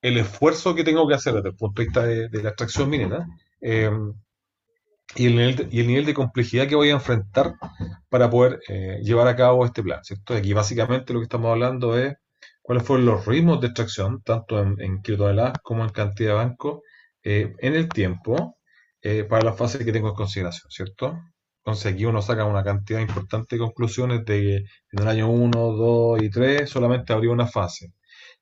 el esfuerzo que tengo que hacer desde el punto de vista de la extracción minera. eh, y el nivel de complejidad que voy a enfrentar para poder llevar a cabo este plan, ¿cierto? Aquí básicamente lo que estamos hablando es cuáles fueron los ritmos de extracción, tanto en kilotoneladas como en cantidad de banco, en el tiempo, para la fase que tengo en consideración, ¿cierto? Entonces aquí uno saca una cantidad importante de conclusiones de que en el año 1, 2 y 3 solamente habría una fase.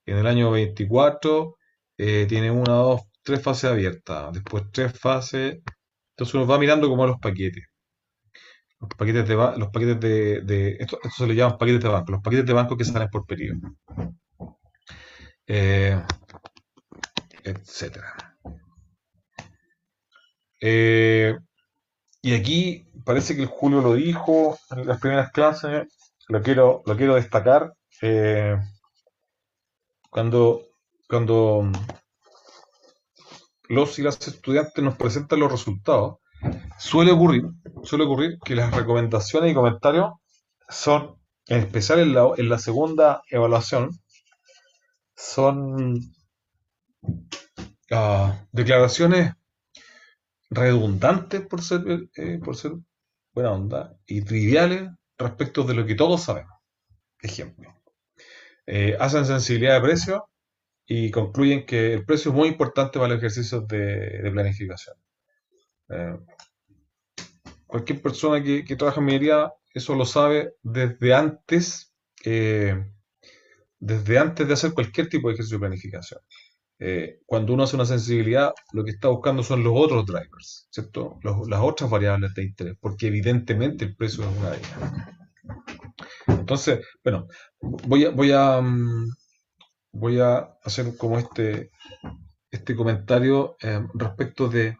En el año 24 tiene una, dos, tres fases abiertas, después tres fases. Entonces uno va mirando como los paquetes. Los paquetes esto se le llaman paquetes de banco. Los paquetes de banco que salen por periodo. Eh, etcétera. Eh, y aquí parece que el Julio lo dijo en las primeras clases. Lo quiero destacar. Cuando, cuando los y las estudiantes nos presentan los resultados, suele ocurrir, suele ocurrir que las recomendaciones y comentarios son, en especial en la segunda evaluación, son declaraciones redundantes por ser buena onda y triviales respecto de lo que todos sabemos. Ejemplo, hacen sensibilidad de precio y concluyen que el precio es muy importante para los ejercicios de planificación. Eh, Cualquier persona que trabaja en minería eso lo sabe eh, desde antes de hacer cualquier tipo de ejercicio de planificación. Cuando uno hace una sensibilidad, lo que está buscando son los otros drivers, ¿cierto? Las otras variables de interés, porque evidentemente el precio es una de ellas. Entonces, bueno, voy a, voy a, mm, voy a hacer como este comentario respecto de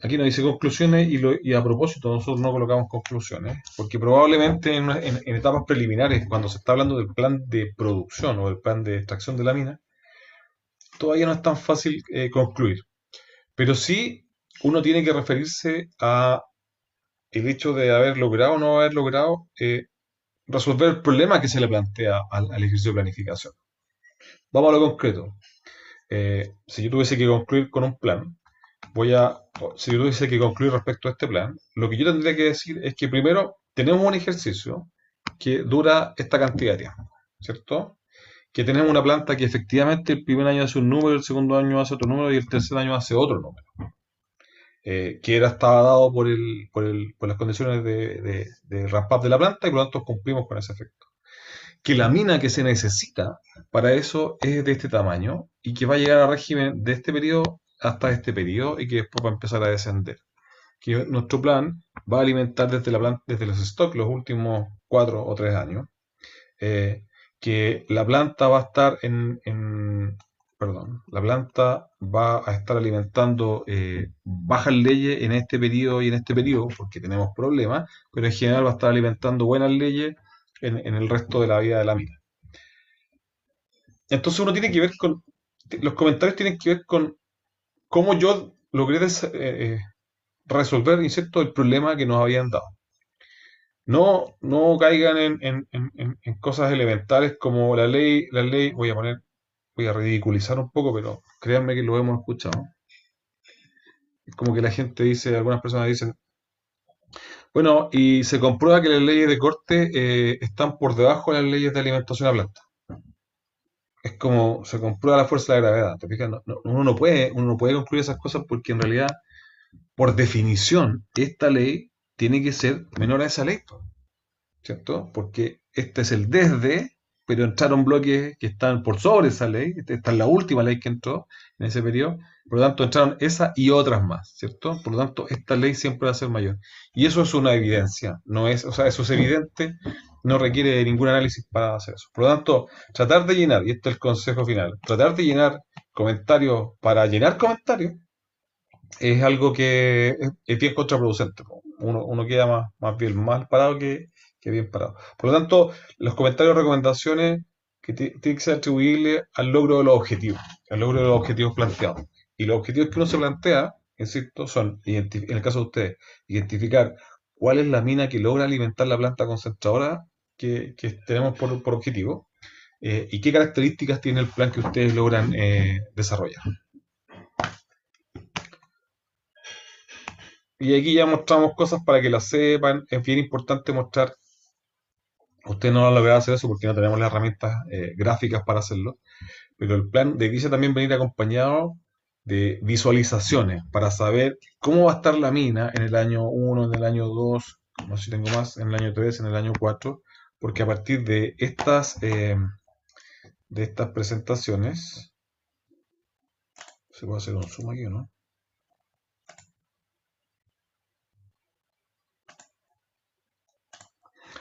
aquí nos dice conclusiones y a propósito nosotros no colocamos conclusiones, porque probablemente en etapas preliminares, cuando se está hablando del plan de producción o del plan de extracción de la mina, todavía no es tan fácil concluir. Pero sí uno tiene que referirse a el hecho de haber logrado o no haber logrado resolver el problema que se le plantea al ejercicio de planificación. Vamos a lo concreto. Si yo tuviese que concluir con un plan, si yo tuviese que concluir respecto a este plan, lo que yo tendría que decir es que primero tenemos un ejercicio que dura esta cantidad de tiempo, ¿cierto? Que tenemos una planta que efectivamente el primer año hace un número, el segundo año hace otro número y el tercer año hace otro número. Estaba dado por las condiciones de ramp-up de la planta y por lo tanto cumplimos con ese efecto. Que la mina que se necesita para eso es de este tamaño y que va a llegar a régimen de este periodo hasta este periodo y que después va a empezar a descender. Que nuestro plan va a alimentar desde la planta, desde los stocks los últimos 4 o 3 años. Que la planta va a estar perdón, la planta va a estar alimentando bajas leyes en este periodo y en este periodo, porque tenemos problemas, pero en general va a estar alimentando buenas leyes en el resto de la vida de la mina. Entonces uno tiene que ver los comentarios tienen que ver con cómo yo logré resolver, insisto, el problema que nos habían dado. No caigan en cosas elementales como la ley, voy a ridiculizar un poco, pero créanme que lo hemos escuchado. Es como que la gente dice, algunas personas dicen, bueno, y se comprueba que las leyes de corte están por debajo de las leyes de alimentación a planta. Es como se comprueba la fuerza de la gravedad. ¿Te fijas? Uno no puede concluir esas cosas porque en realidad, por definición, esta ley tiene que ser menor a esa ley, ¿cierto? Porque este es el desde, pero entraron bloques que están por sobre esa ley. Esta es la última ley que entró en ese periodo. Por lo tanto, entraron esa y otras más, ¿cierto? Por lo tanto, esta ley siempre va a ser mayor. Y eso es una evidencia, no es, o sea, eso es evidente, no requiere de ningún análisis para hacer eso. Por lo tanto, tratar de llenar, y este es el consejo final, tratar de llenar comentarios para llenar comentarios es algo que es bien contraproducente. Uno queda más bien mal parado que bien parado. Por lo tanto, los comentarios, recomendaciones que tienen que ser atribuibles al logro de los objetivos, al logro de los objetivos planteados. Y los objetivos que uno se plantea, insisto, son, en el caso de ustedes, identificar cuál es la mina que logra alimentar la planta concentradora que tenemos por objetivo, y qué características tiene el plan que ustedes logran desarrollar. Y aquí ya mostramos cosas para que las sepan. Es bien importante mostrar. Usted no va a lograr hacer eso porque no tenemos las herramientas gráficas para hacerlo. Pero el plan debiese también venir acompañado de visualizaciones para saber cómo va a estar la mina en el año 1, en el año 2, no sé si tengo más, en el año 3, en el año 4. Porque a partir de estas presentaciones, ¿se puede hacer un zoom aquí o no?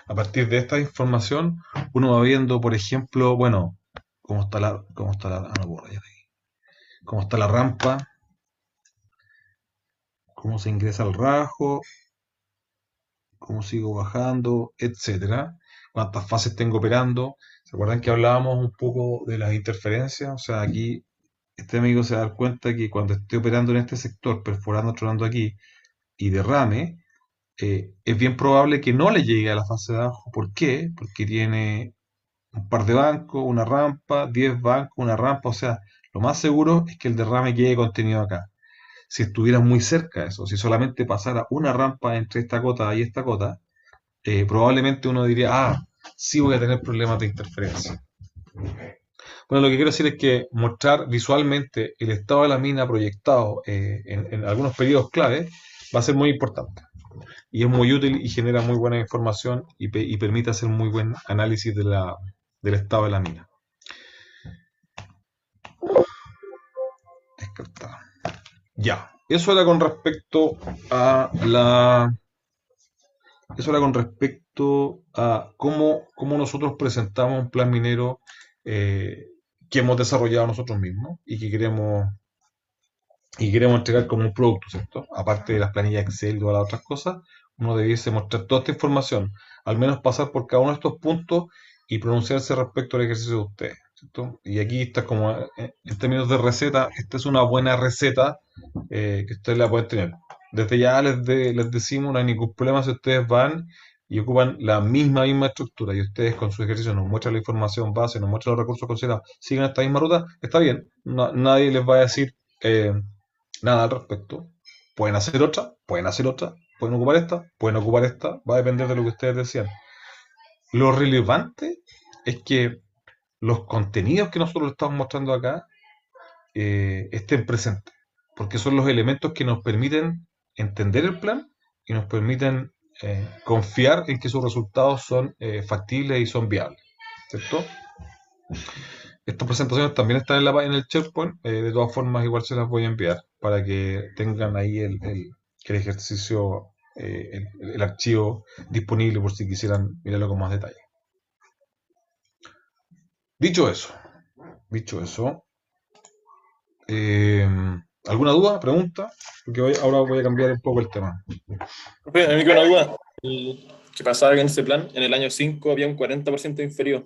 A partir de esta información, uno va viendo, por ejemplo, bueno, cómo está la rampa, cómo se ingresa al rajo, cómo sigo bajando, etcétera, cuántas fases tengo operando. ¿Se acuerdan que hablábamos un poco de las interferencias? O sea, aquí este amigo se da cuenta que cuando esté operando en este sector, perforando, tronando aquí, y derrame, es bien probable que no le llegue a la fase de abajo. ¿Por qué? Porque tiene un par de bancos, una rampa, 10 bancos, una rampa, o sea, lo más seguro es que el derrame quede contenido acá. Si estuviera muy cerca de eso, si solamente pasara una rampa entre esta cota y esta cota, probablemente uno diría, sí voy a tener problemas de interferencia. Bueno, lo que quiero decir es que mostrar visualmente el estado de la mina proyectado en algunos periodos clave va a ser muy importante. Y es muy útil y genera muy buena información y permite hacer muy buen análisis del estado de la mina. Descartar. Ya, eso era con respecto a cómo nosotros presentamos un plan minero que hemos desarrollado nosotros mismos y que queremos entregar como un producto, ¿cierto? Aparte de las planillas Excel y todas las otras cosas, uno debiese mostrar toda esta información, al menos pasar por cada uno de estos puntos y pronunciarse respecto al ejercicio de ustedes, ¿cierto? Y aquí está como, en términos de receta, esta es una buena receta que ustedes la pueden tener. Desde ya les decimos, no hay ningún problema si ustedes van y ocupan la misma estructura y ustedes con su ejercicio nos muestran la información base, nos muestran los recursos considerados, siguen esta misma ruta, está bien, nadie les va a decir nada al respecto. Pueden hacer otra, pueden ocupar esta, va a depender de lo que ustedes decían. Lo relevante es que los contenidos que nosotros estamos mostrando acá estén presentes, porque son los elementos que nos permiten entender el plan y nos permiten confiar en que sus resultados son factibles y son viables, ¿cierto? Estas presentaciones también están en el SharePoint, de todas formas igual se las voy a enviar para que tengan ahí el ejercicio, el archivo disponible por si quisieran mirarlo con más detalle. Dicho eso, ¿alguna duda, pregunta? Porque ahora voy a cambiar un poco el tema. Profe, a mí queda una duda. ¿Qué pasaba que en ese plan, en el año 5 había un 40% inferior?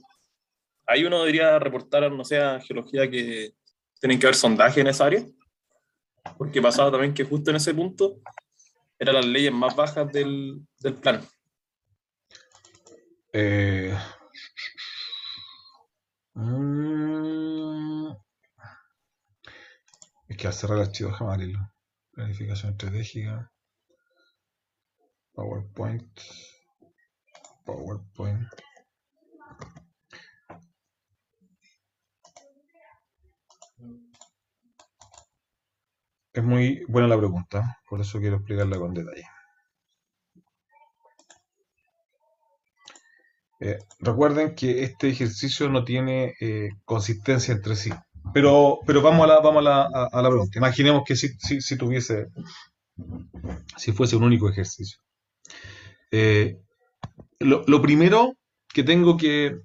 Ahí uno debería reportar, no sé, a geología que tienen que haber sondaje en esa área. Porque pasaba también que justo en ese punto eran las leyes más bajas del plan. Eh, mm, es que al cerrar el archivo déjame abrirlo. Planificación estratégica. PowerPoint. PowerPoint. Es muy buena la pregunta, por eso quiero explicarla con detalle. Recuerden que este ejercicio no tiene consistencia entre sí. Pero vamos a la pregunta. Imaginemos que si tuviese, si fuese un único ejercicio. Lo primero que tengo que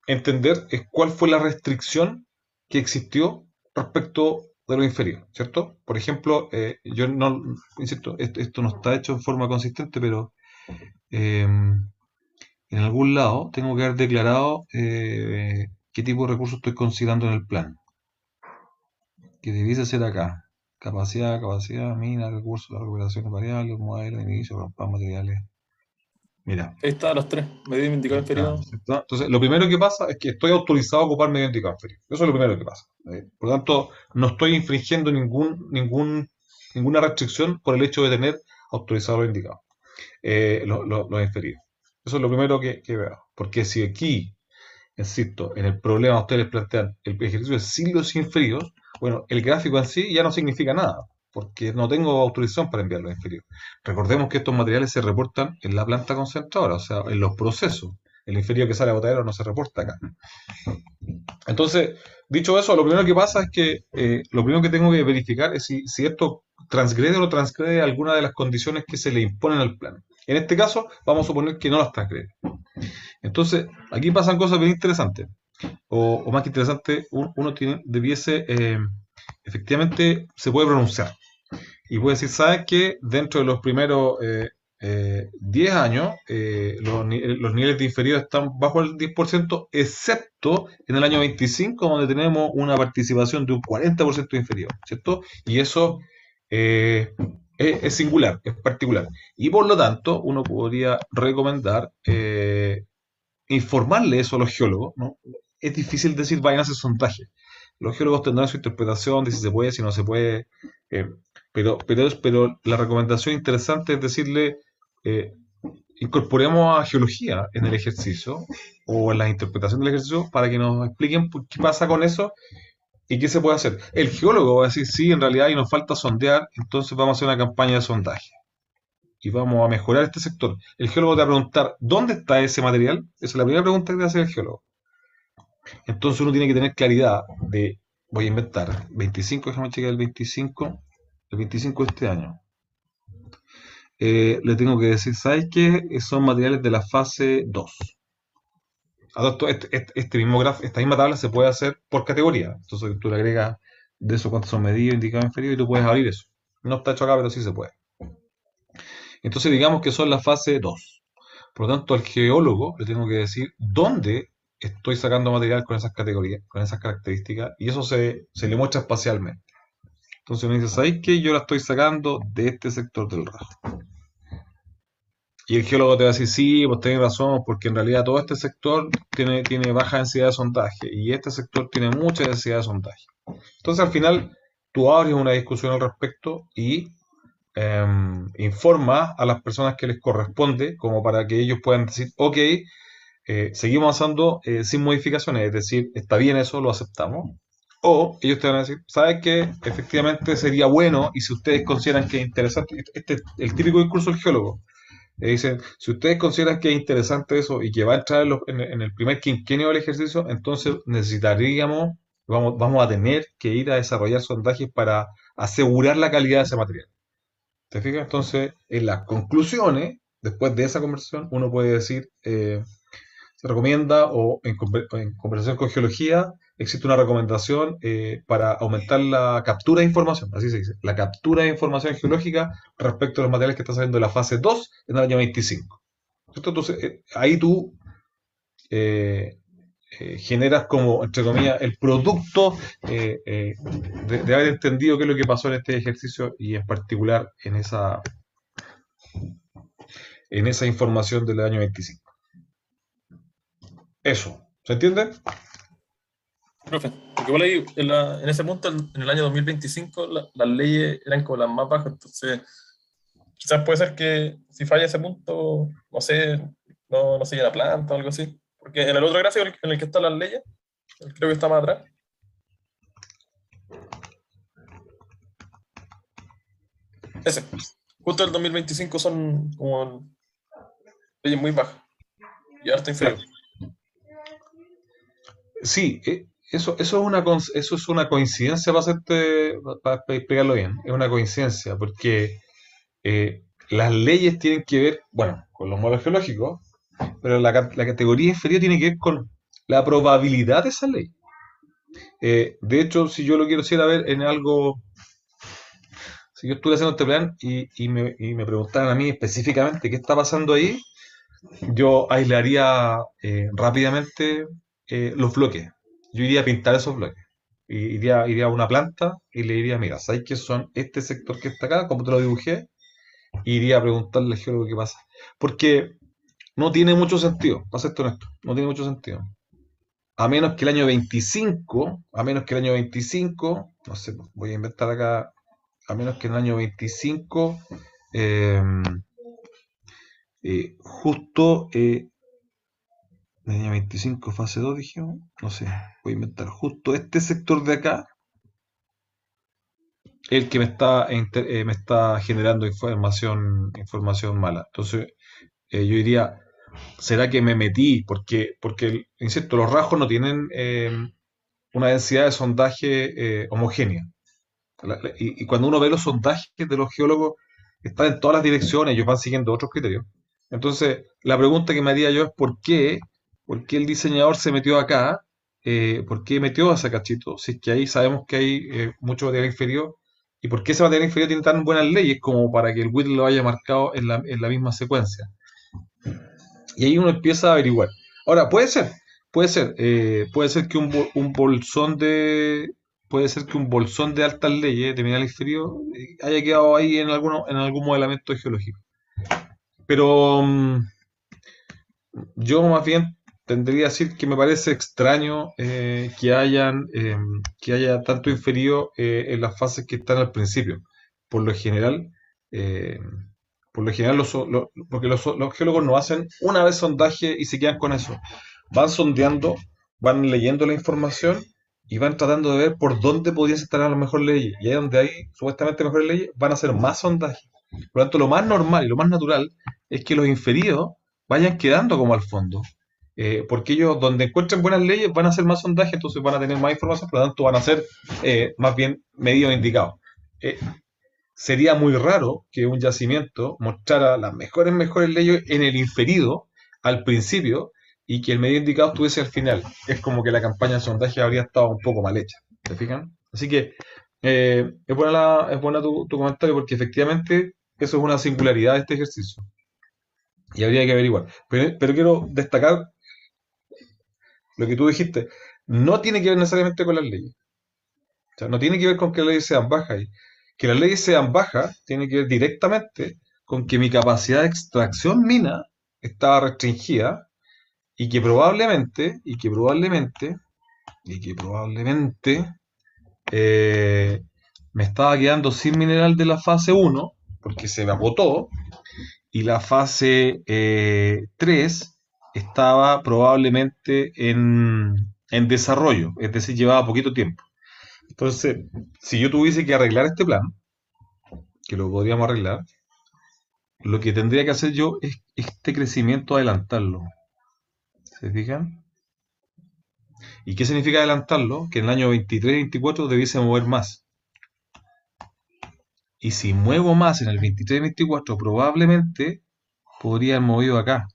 entender es cuál fue la restricción que existió respecto de lo inferior, ¿cierto? Por ejemplo, yo no, insisto, esto no está hecho en forma consistente, pero en algún lado tengo que haber declarado qué tipo de recursos estoy considerando en el plan. Que debiese ser acá. Capacidad, mina, recursos, la recuperación de variables, modelos, inicio, rampas, materiales. Mira, Ahí está, los tres. Medida indicador inferior. ¿cierto? Entonces, lo primero que pasa es que estoy autorizado a ocupar medio indicador inferior. Eso es lo primero que pasa. Por lo tanto, no estoy infringiendo ninguna restricción por el hecho de tener autorizado los indicados, los inferiores. Eso es lo primero que veo. Porque si aquí, insisto, en el problema ustedes plantean el ejercicio de siglos inferiores, bueno, el gráfico en sí ya no significa nada, porque no tengo autorización para enviarlo inferior. Recordemos que estos materiales se reportan en la planta concentradora, o sea, en los procesos. El inferior que sale a botadero no se reporta acá. Entonces, dicho eso, lo primero que pasa es que lo primero que tengo que verificar es si esto transgrede o no transgrede alguna de las condiciones que se le imponen al plan. En este caso, vamos a suponer que no las transgrede. Entonces, aquí pasan cosas bien interesantes. O más que interesante, uno debiese, efectivamente, se puede pronunciar. Y puede decir, ¿sabes qué? Dentro de los primeros 10 años, los niveles de inferior están bajo el 10%, excepto en el año 25, donde tenemos una participación de un 40% inferior, ¿cierto? Y eso es singular, es particular. Y por lo tanto, uno podría recomendar informarle eso a los geólogos, ¿no? Es difícil decir vayan a hacer sondaje. Los geólogos tendrán su interpretación de si se puede, si no se puede, eh, pero la recomendación interesante es decirle, eh, incorporemos a geología en el ejercicio o en la interpretación del ejercicio para que nos expliquen qué pasa con eso y qué se puede hacer. El geólogo va a decir, sí, en realidad ahí nos falta sondear, entonces vamos a hacer una campaña de sondaje y vamos a mejorar este sector. El geólogo te va a preguntar, ¿dónde está ese material? Esa es la primera pregunta que te hace el geólogo. Entonces uno tiene que tener claridad de, voy a inventar, 25, déjame checar el 25 de este año. Le tengo que decir, ¿sabes qué? Son materiales de la fase 2. Este mismo esta misma tabla se puede hacer por categoría. Entonces tú le agregas de eso cuántos son medidos, indicados inferiores y tú puedes abrir eso. No está hecho acá, pero sí se puede. Entonces digamos que son la fase 2. Por lo tanto, al geólogo le tengo que decir dónde estoy sacando material con esas categorías, con esas características, y eso se le muestra espacialmente. Entonces me dice, ¿sabéis qué? Yo la estoy sacando de este sector del rajo. Y el geólogo te va a decir, sí, pues tenés razón, porque en realidad todo este sector tiene baja densidad de sondaje y este sector tiene mucha densidad de sondaje. Entonces al final tú abres una discusión al respecto y informas a las personas que les corresponde como para que ellos puedan decir, ok, seguimos avanzando sin modificaciones, es decir, está bien eso, lo aceptamos. O ellos te van a decir, ¿sabes qué? Efectivamente sería bueno y si ustedes consideran que es interesante, este es el típico discurso del geólogo. Dicen, si ustedes consideran que es interesante eso y que va a entrar en el primer quinquenio del ejercicio, entonces vamos a tener que ir a desarrollar sondajes para asegurar la calidad de ese material. ¿Te fijas? Entonces, en las conclusiones, después de esa conversación, uno puede decir, se recomienda o en conversación con geología existe una recomendación para aumentar la captura de información, así se dice, la captura de información geológica respecto a los materiales que están saliendo de la fase 2 en el año 25. ¿Cierto? Entonces, ahí tú generas como, entre comillas, el producto de haber entendido qué es lo que pasó en este ejercicio y en particular en esa información del año 25. Eso, ¿se entiende? Profe, porque igual ahí, en ese punto, en el año 2025, las leyes eran como las más bajas, entonces quizás puede ser que si falla ese punto, no sé, no sigue la planta o algo así. Porque en el otro gráfico en el que están las leyes, creo que está más atrás, ese, justo el 2025 son como leyes muy bajas y harto inferior. Sí, eso es una coincidencia para explicarlo bien. Es una coincidencia porque las leyes tienen que ver, bueno, con los modelos geológicos, pero la categoría inferior tiene que ver con la probabilidad de esa ley. De hecho, si yo lo quiero hacer a ver en algo, si yo estuviera haciendo este plan y me preguntaran a mí específicamente qué está pasando ahí, yo aislaría rápidamente los bloques. Yo iría a pintar esos bloques. Iría a una planta y le diría, mira, ¿sabes qué son este sector que está acá? Como te lo dibujé, iría a preguntarle al geólogo qué pasa. Porque no tiene mucho sentido, para ser honesto, no tiene mucho sentido. A menos que el año 25, no sé, voy a inventar acá, a menos que en el año 25, eh, justo el año 25, fase 2, dijimos, no sé, voy a inventar justo este sector de acá, el que me está generando información mala. Entonces, yo diría, ¿será que me metí? Porque insisto, los rasgos no tienen una densidad de sondaje homogénea. Y cuando uno ve los sondajes de los geólogos, están en todas las direcciones, ellos van siguiendo otros criterios. Entonces, la pregunta que me haría yo es ¿por qué el diseñador se metió acá? ¿Por qué metió a ese cachito? Si es que ahí sabemos que hay mucho material inferior. ¿Y por qué ese material inferior tiene tan buenas leyes como para que el Whittle lo haya marcado en la misma secuencia? Y ahí uno empieza a averiguar. Ahora, puede ser que puede ser que un bolsón de altas leyes de mineral inferior haya quedado ahí en algún modelamiento geológico. Pero yo más bien tendría a decir que me parece extraño que haya tanto inferior en las fases que están al principio. Por lo general, eh, porque los geólogos no hacen una vez sondaje y se quedan con eso. Van sondeando, van leyendo la información y van tratando de ver por dónde podrían estar a las mejores leyes. Y ahí donde hay supuestamente mejores leyes, van a hacer más sondaje. Por lo tanto, lo más normal y lo más natural es que los inferidos vayan quedando como al fondo. Porque ellos, donde encuentren buenas leyes, van a hacer más sondaje, entonces van a tener más información, por lo tanto, van a ser más bien medidos indicados. Eh, Sería muy raro que un yacimiento mostrara las mejores leyes en el inferido al principio y que el medio indicado estuviese al final. Es como que la campaña de sondaje habría estado un poco mal hecha. ¿Te fijan? Así que es buena tu comentario porque efectivamente eso es una singularidad de este ejercicio y habría que averiguar. Pero quiero destacar lo que tú dijiste. No tiene que ver necesariamente con las leyes. O sea, no tiene que ver con que las leyes sean bajas. Que las leyes sean bajas tiene que ver directamente con que mi capacidad de extracción mina estaba restringida y que probablemente eh, me estaba quedando sin mineral de la fase uno porque se me agotó y la fase 3 estaba probablemente en desarrollo, es decir, llevaba poquito tiempo. Entonces, si yo tuviese que arreglar este plan, que lo podríamos arreglar, lo que tendría que hacer yo es este crecimiento adelantarlo. ¿Se fijan? ¿Y qué significa adelantarlo? Que en el año 23-24 debiese mover más. Y si muevo más en el 23-24, probablemente podría haber movido acá,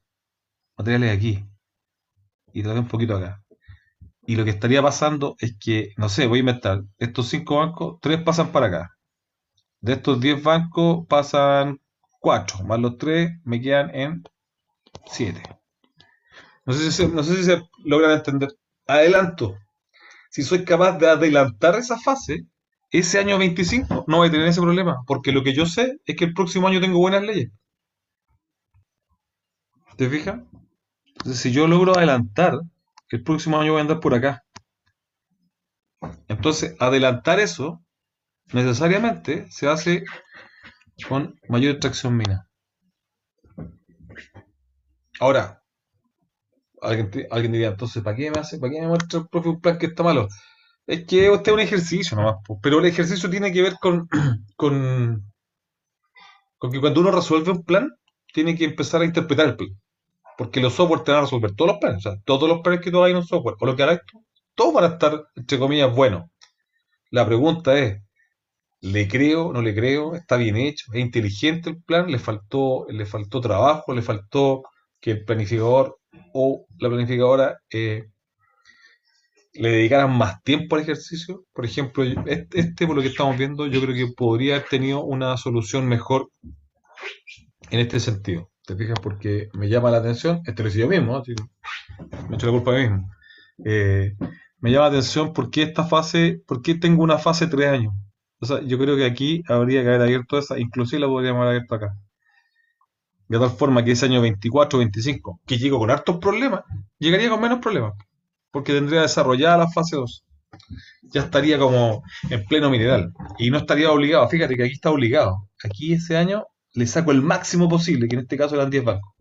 materiales aquí, y también un poquito acá. Y lo que estaría pasando es que, no sé, voy a inventar, estos 5 bancos, 3 pasan para acá. De estos 10 bancos pasan 4, más los 3 me quedan en 7. No sé si se logran entender adelanto. Si soy capaz de adelantar esa fase, ese año 25 no voy a tener ese problema, porque lo que yo sé es que el próximo año tengo buenas leyes. ¿Te fijas? Entonces, si yo logro adelantar, el próximo año voy a andar por acá. Entonces, adelantar eso necesariamente se hace con mayor extracción mina. Ahora, alguien diría, entonces, ¿para qué me muestra el profe un plan que está malo? Es que este es un ejercicio nomás, po. Pero el ejercicio tiene que ver con, con que cuando uno resuelve un plan, tiene que empezar a interpretar el plan. Porque los software te van a resolver todos los planes. O sea, todos los planes que tú hagas en un software, o lo que hagas tú, todos van a estar, entre comillas, buenos. La pregunta es, ¿le creo, no le creo? ¿Está bien hecho? ¿Es inteligente el plan? Le faltó trabajo? ¿Le faltó que el planificador o la planificadora le dedicaran más tiempo al ejercicio? Por ejemplo, por lo que estamos viendo, yo creo que podría haber tenido una solución mejor en este sentido. ¿Te fijas? Porque me llama la atención, lo hice yo mismo, ¿no? Sí, me echo la culpa a mí mismo. Eh, Me llama la atención por qué tengo una fase 3 años. O sea, yo creo que aquí habría que haber abierto esa, inclusive la podríamos haber abierto acá. De tal forma que ese año 24 25 que llego con hartos problemas, llegaría con menos problemas, porque tendría desarrollada la fase 2. Ya estaría como en pleno mineral. Y no estaría obligado, fíjate que aquí está obligado. Aquí ese año le saco el máximo posible, que en este caso eran 10 bancos.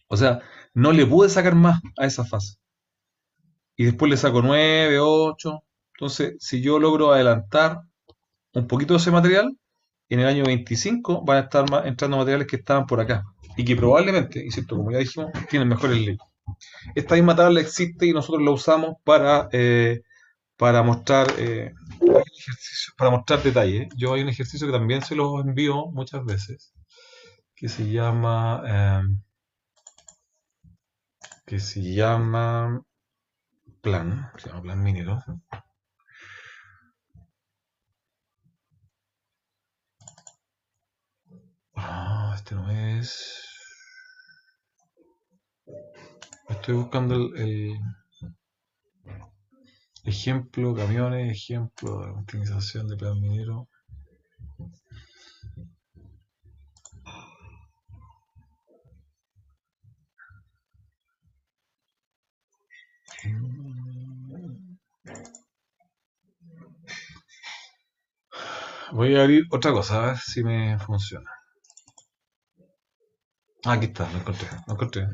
O sea, no le pude sacar más a esa fase. Y después le saco 9 8. Entonces, si yo logro adelantar un poquito de ese material, en el año 25 van a estar entrando materiales que estaban por acá. Y que probablemente, insisto, como ya dijimos, tienen mejores leyes. Esta misma tabla existe y nosotros la usamos para mostrar para mostrar detalles. Yo hay un ejercicio que también se los envío muchas veces, que se llama se llama plan minero. Este no es. Estoy buscando el ejemplo, camiones, ejemplo de optimización de plan minero. Voy a abrir otra cosa, a ver si me funciona. Aquí está, lo encontré, lo encontré.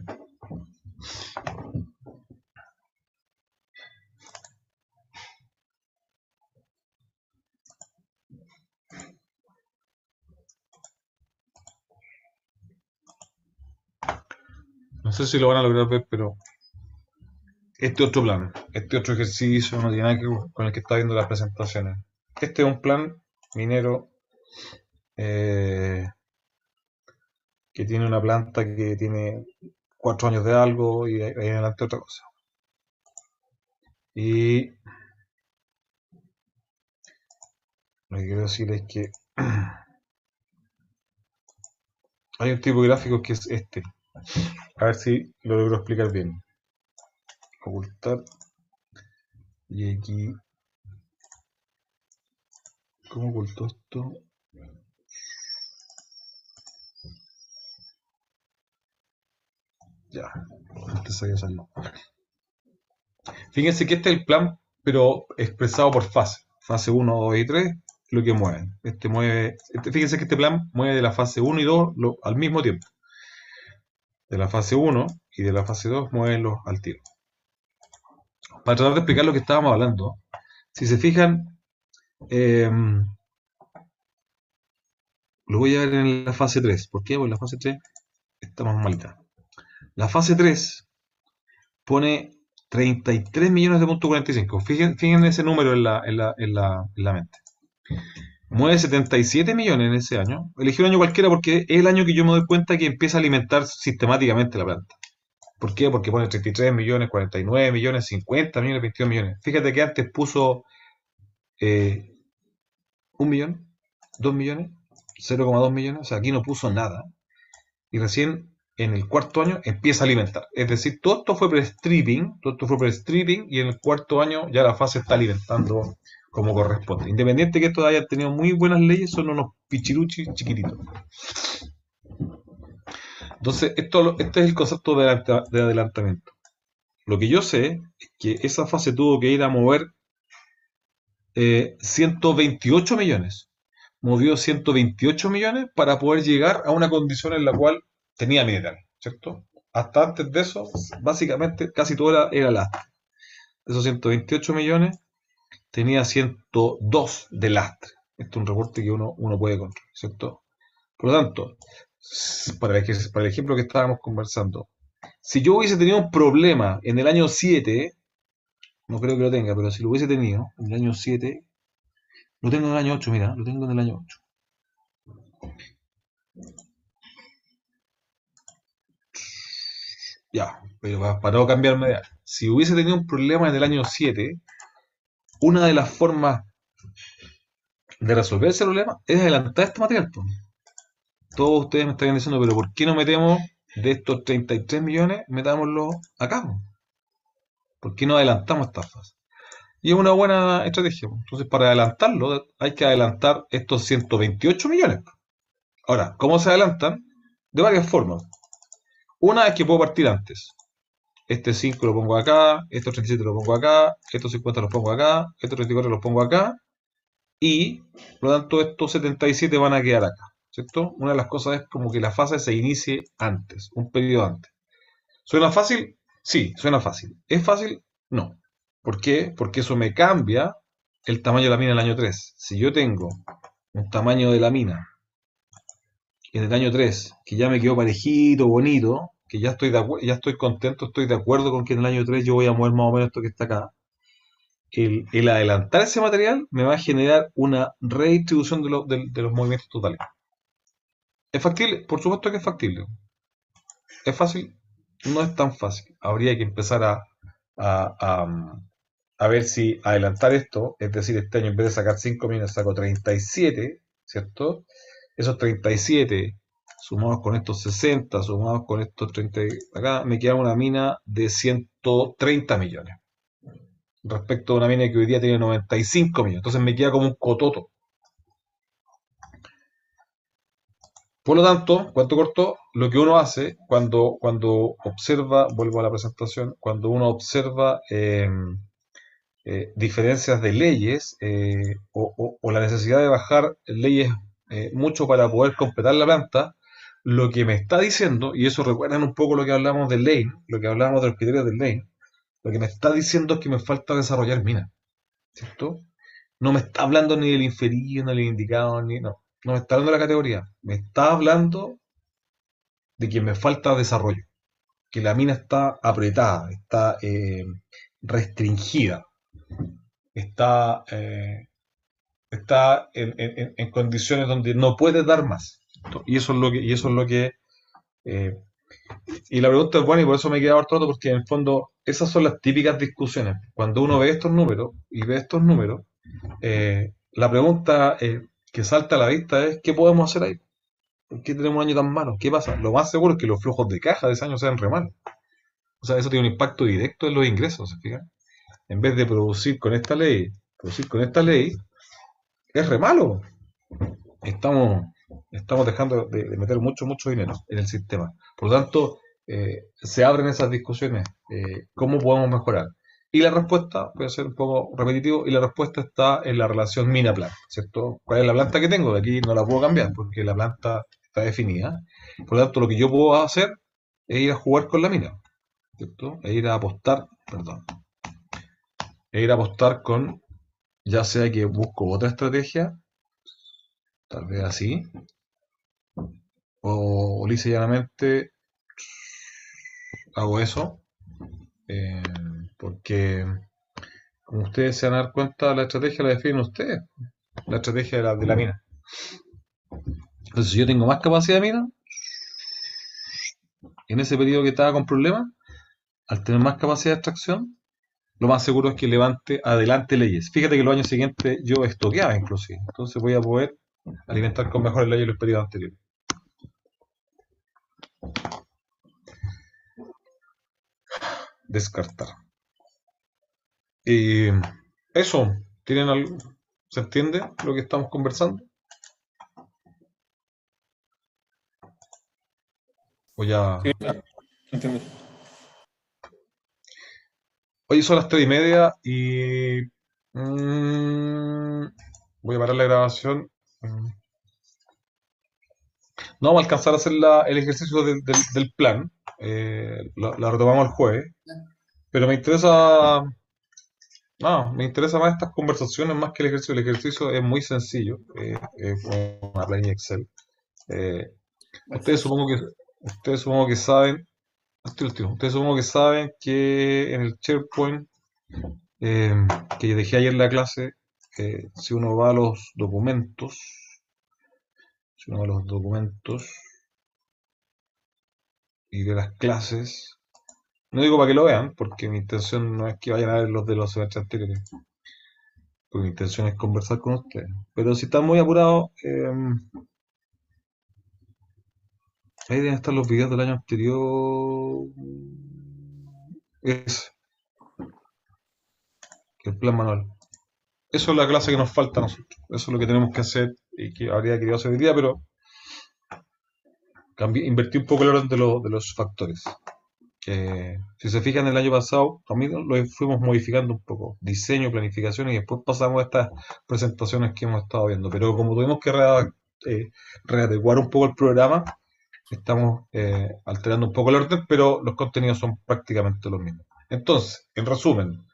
No sé si lo van a lograr ver, pero este otro plan, este otro ejercicio no tiene nada que ver con el que está viendo las presentaciones. Este es un plan minero que tiene una planta que tiene 4 años de algo y ahí en adelante otra cosa. Y lo que quiero decir es que hay un tipo de gráfico que es este. A ver si lo logro explicar bien. Ocultar. Y aquí. ¿Cómo ocultó esto? Ya. Este se había salido. Fíjense que este es el plan, pero expresado por fase. Fase 1, 2 y 3, lo que mueven. Fíjense que este plan mueve de la fase 1 y 2 al mismo tiempo. De la fase 1 y de la fase 2 muevenlos al tiro. Para tratar de explicar lo que estábamos hablando, si se fijan, lo voy a ver en la fase 3. ¿Por qué? Porque en la fase 3 está más malita. La fase 3 pone 33 millones de punto 45. Fíjense ese número en la mente. Mueve 77 millones en ese año. Elegí un año cualquiera porque es el año que yo me doy cuenta que empieza a alimentar sistemáticamente la planta. ¿Por qué? Porque pone 33 millones, 49 millones, 50 millones, 22 millones. Fíjate que antes puso 1 millón, 2 millones, 0,2 millones. O sea, aquí no puso nada. Y recién en el cuarto año empieza a alimentar. Es decir, todo esto fue pre-stripping y en el cuarto año ya la fase está alimentando como corresponde. Independiente que estos hayan tenido muy buenas leyes, son unos pichiruchis chiquititos. Entonces, este es el concepto de adelantamiento. Lo que yo sé es que esa fase tuvo que ir a mover 128 millones. Movió 128 millones para poder llegar a una condición en la cual tenía mineral, ¿cierto? Hasta antes de eso, básicamente, casi todo era lastre. De esos 128 millones, tenía 102 de lastre. Este es un reporte que uno puede controlar, ¿cierto? Por lo tanto, para el ejemplo que estábamos conversando, si yo hubiese tenido un problema en el año 7, no creo que lo tenga, pero si lo hubiese tenido en el año 7, lo tengo en el año 8, mira, lo tengo en el año 8. Ya, pero para no cambiarme de área. Si hubiese tenido un problema en el año 7, una de las formas de resolver ese problema es adelantar este material. Pues. Todos ustedes me están diciendo, pero ¿por qué no metemos de estos 33 millones, metámoslo acá? Pues? ¿Por qué no adelantamos esta fase? Y es una buena estrategia. Pues. Entonces, para adelantarlo, hay que adelantar estos 128 millones. Ahora, ¿cómo se adelantan? De varias formas. Una es que puedo partir antes. Este 5 lo pongo acá, estos 37 lo pongo acá, estos 50 los pongo acá, estos 34 los pongo acá, y por lo tanto estos 77 van a quedar acá, ¿cierto? Una de las cosas es como que la fase se inicie antes, un periodo antes. ¿Suena fácil? Sí, suena fácil. ¿Es fácil? No. ¿Por qué? Porque eso me cambia el tamaño de la mina en el año 3. Si yo tengo un tamaño de la mina en el año 3 que ya me quedó parejito, bonito, que ya estoy contento, estoy de acuerdo con que en el año 3 yo voy a mover más o menos esto que está acá. El adelantar ese material me va a generar una redistribución de los movimientos totales. ¿Es factible? Por supuesto que es factible. ¿Es fácil? No es tan fácil. Habría que empezar a ver si adelantar esto, es decir, este año en vez de sacar 5 millones, saco 37, ¿cierto? Esos 37 sumados con estos 60, sumados con estos 30 acá, me queda una mina de 130 millones. Respecto a una mina que hoy día tiene 95 millones. Entonces me queda como un cototo. Por lo tanto, cuento corto, lo que uno hace cuando observa, vuelvo a la presentación, cuando uno observa diferencias de leyes o la necesidad de bajar leyes mucho para poder completar la planta, lo que me está diciendo, y eso recuerdan un poco lo que hablamos de Lane, lo que hablamos de los criterios de Lane, lo que me está diciendo es que me falta desarrollar minas, ¿cierto? No me está hablando ni del inferido, ni del indicado, no me está hablando de la categoría, me está hablando de que me falta desarrollo, que la mina está apretada, está restringida, está en condiciones donde no puede dar más. Y eso es lo que y la pregunta es buena y por eso me he quedado harto rato, porque en el fondo esas son las típicas discusiones. Cuando uno ve estos números la pregunta que salta a la vista es ¿qué podemos hacer ahí? ¿Por qué tenemos un año tan malo? ¿Qué pasa? Lo más seguro es que los flujos de caja de ese año sean re malos. O sea, eso tiene un impacto directo en los ingresos, ¿se fijan? En vez de producir con esta ley, es re malo. Estamos dejando de meter mucho dinero en el sistema. Por lo tanto, se abren esas discusiones. ¿Cómo podemos mejorar? Y la respuesta, voy a ser un poco repetitivo, y la respuesta está en la relación mina-planta, ¿cierto? ¿Cuál es la planta que tengo? De aquí no la puedo cambiar porque la planta está definida. Por lo tanto, lo que yo puedo hacer es ir a jugar con la mina, ¿cierto? E ir a apostar con, ya sea que busco otra estrategia, tal vez así, o lisa y llanamente hago eso, porque como ustedes se van a dar cuenta, la estrategia la definen ustedes, la estrategia de la mina. Entonces, si yo tengo más capacidad de mina, en ese periodo que estaba con problemas, al tener más capacidad de extracción, lo más seguro es que levante adelante leyes. Fíjate que los años siguientes yo estoqueaba inclusive, entonces voy a poder alimentar con mejores leyes los periodos anteriores. descartar. Y eso, ¿tienen algo? ¿Se entiende lo que estamos conversando? O ya. Sí, entiendo. Hoy son las 3:30 y voy a parar la grabación. No vamos a alcanzar a hacer el ejercicio del plan. La retomamos el jueves. Pero me interesa más estas conversaciones más que el ejercicio. El ejercicio es muy sencillo. Es una planilla Excel. Eh, ustedes supongo que, ustedes supongo que saben, ustedes supongo que saben que en el SharePoint eh, que dejé ayer en la clase, si uno va a los documentos, si uno va a los documentos y de las clases, no digo para que lo vean, porque mi intención no es que vayan a ver los de los semestres anteriores, porque mi intención es conversar con ustedes. Pero si están muy apurados, ahí deben estar los videos del año anterior. Es el plan manual. Eso es la clase que nos falta a nosotros. Eso es lo que tenemos que hacer y que habría querido hacer hoy día, pero invertí un poco el orden de los factores. Si se fijan, el año pasado también lo fuimos modificando un poco, diseño, planificación, y después pasamos a estas presentaciones que hemos estado viendo. Pero como tuvimos que readecuar un poco el programa, estamos alterando un poco el orden, pero los contenidos son prácticamente los mismos. Entonces, en resumen,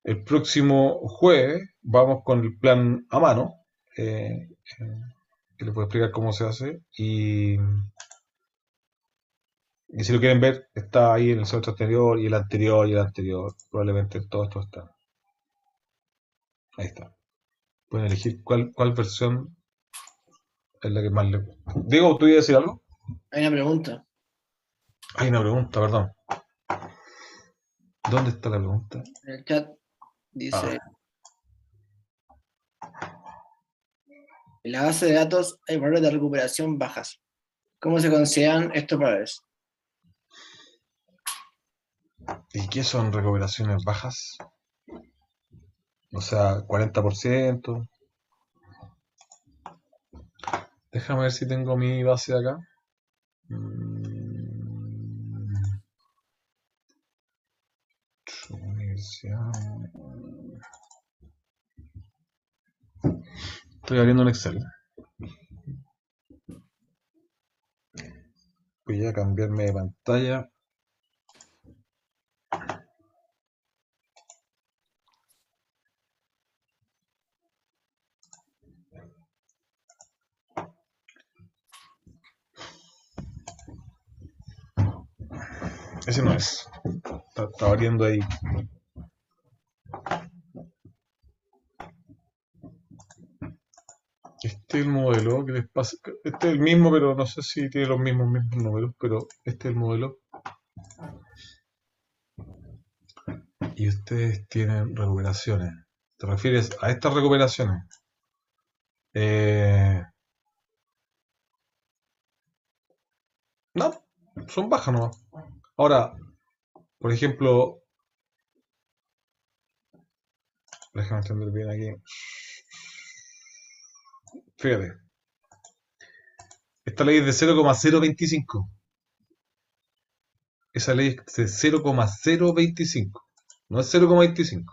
el próximo jueves vamos con el plan a mano, que les voy a explicar cómo se hace, y si lo quieren ver, está ahí en el semestre anterior, y el anterior, y el anterior. Probablemente todo esto está. Ahí está. Pueden elegir cuál versión es la que más les gusta. Diego, ¿tú ibas a decir algo? Hay una pregunta. Hay una pregunta, perdón. ¿Dónde está la pregunta? En el chat dice: en la base de datos hay valores de recuperación bajas. ¿Cómo se consideran estos valores? ¿Y qué son recuperaciones bajas? O sea, 40%. Déjame ver si tengo mi base de acá. Estoy abriendo un Excel. Voy a cambiarme de pantalla. Ese no es. Está abriendo ahí. Este es el modelo que les pasa. Este es el mismo, pero no sé si tiene los mismos números, pero este es el modelo. Y ustedes tienen recuperaciones. ¿Te refieres a estas recuperaciones? No, son bajas nomás. Ahora, por ejemplo, déjame entender bien aquí. Fíjate. Esta ley es de 0,025. Esa ley es de 0,025. No es 0,25.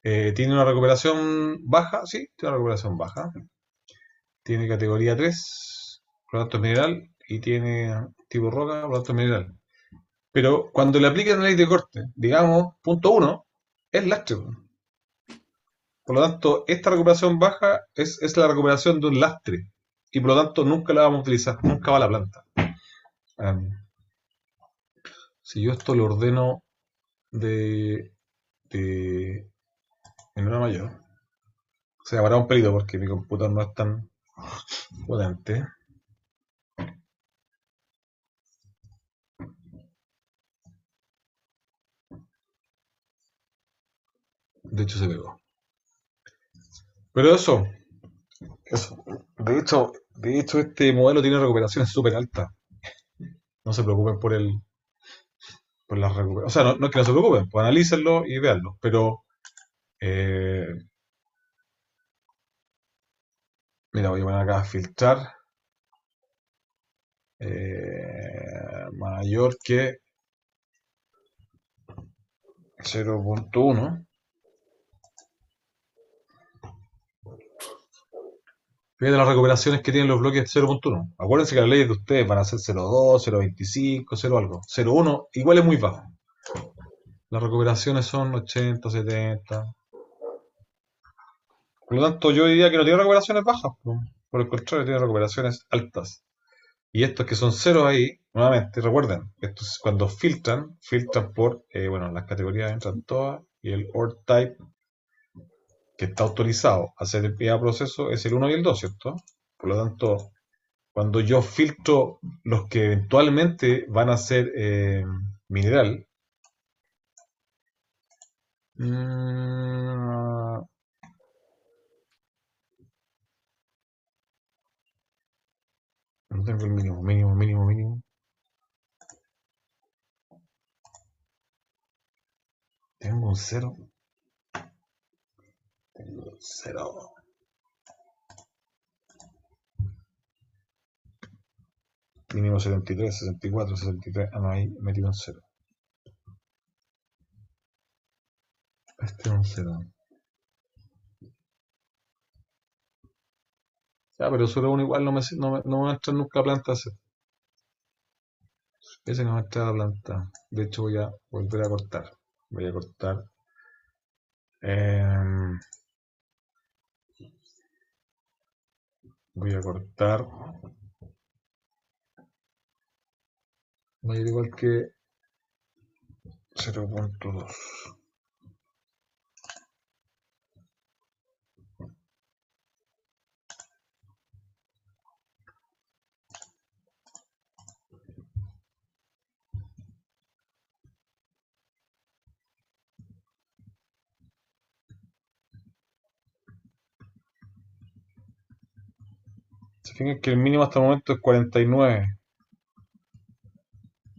Tiene una recuperación baja, sí, tiene una recuperación baja. Tiene categoría 3, por lo tanto es mineral, y tiene tipo roca, por lo tanto es mineral. Pero cuando le aplican la ley de corte, digamos, punto 1, es lastre. Por lo tanto, esta recuperación baja es la recuperación de un lastre. Y por lo tanto, nunca la vamos a utilizar, nunca va a la planta. Si yo esto lo ordeno de menor a mayor, se llamará un pelito porque mi computador no es tan potente. De hecho, se pegó. Pero eso. De hecho, este modelo tiene recuperaciones súper altas. No se preocupen por pues las recupero. O sea, no es que no se preocupen, pues analícenlo y véanlo. Pero, eh, mira, voy a poner acá filtrar mayor que 0.1. Fíjate las recuperaciones que tienen los bloques 0.1. Acuérdense que las leyes de ustedes van a ser 0.2, 0.25, 0 algo. 0.1 igual es muy bajo. Las recuperaciones son 80, 70. Por lo tanto, yo diría que no tiene recuperaciones bajas. Por el contrario, tiene recuperaciones altas. Y estos que son ceros ahí, nuevamente, recuerden, estos cuando filtran por, bueno, las categorías entran todas y el OR type que está autorizado a hacer el primer proceso es el 1 y el 2, ¿cierto? Por lo tanto, cuando yo filtro los que eventualmente van a ser mineral, no tengo el mínimo. Tengo un cero. Mínimo 73, 64, 63. Ah, no, ahí metí un cero. Este es un cero. Ya, pero solo uno igual no me va a entrar nunca a planta C. Ese no va a entrar a planta. De hecho, voy a volver a cortar. Voy a cortar. Voy a cortar. Va a ir igual que 0.2. Se fijan que el mínimo hasta el momento es 49,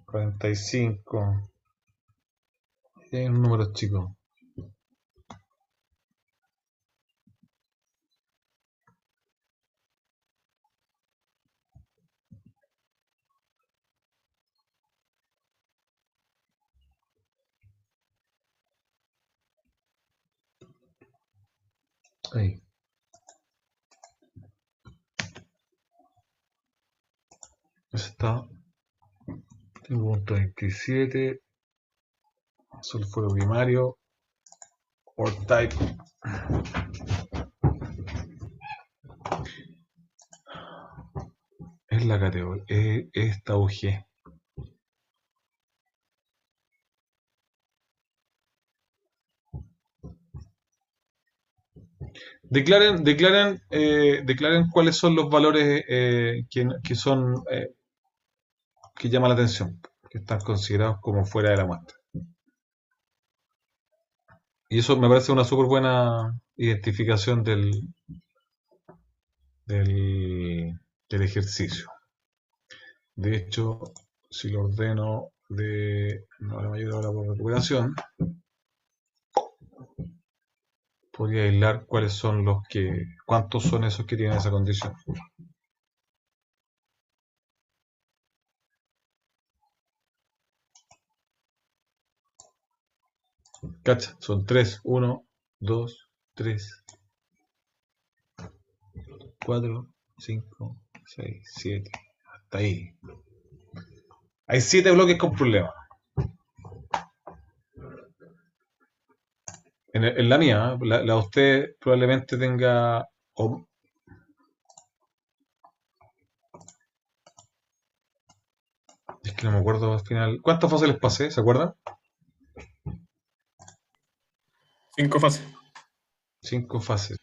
45. Y hay un número chico. Ahí. Está. Tengo punto 27. Sulfuro primario. Or type. Es la categoría. Es esta UG. Declaren cuáles son los valores que son que llaman la atención, que están considerados como fuera de la muestra. Y eso me parece una súper buena identificación del ejercicio. De hecho, si lo ordeno de no la mayor ahora por recuperación, podría aislar cuáles son cuántos son esos que tienen esa condición. Cacha, son 3, 1, 2, 3, 4, 5, 6, 7, hasta ahí. Hay 7 bloques con problemas. En la mía, la de usted probablemente tenga... es que no me acuerdo al final. ¿Cuántas fases les pasé? ¿Se acuerdan? 5 fases. 5 fases.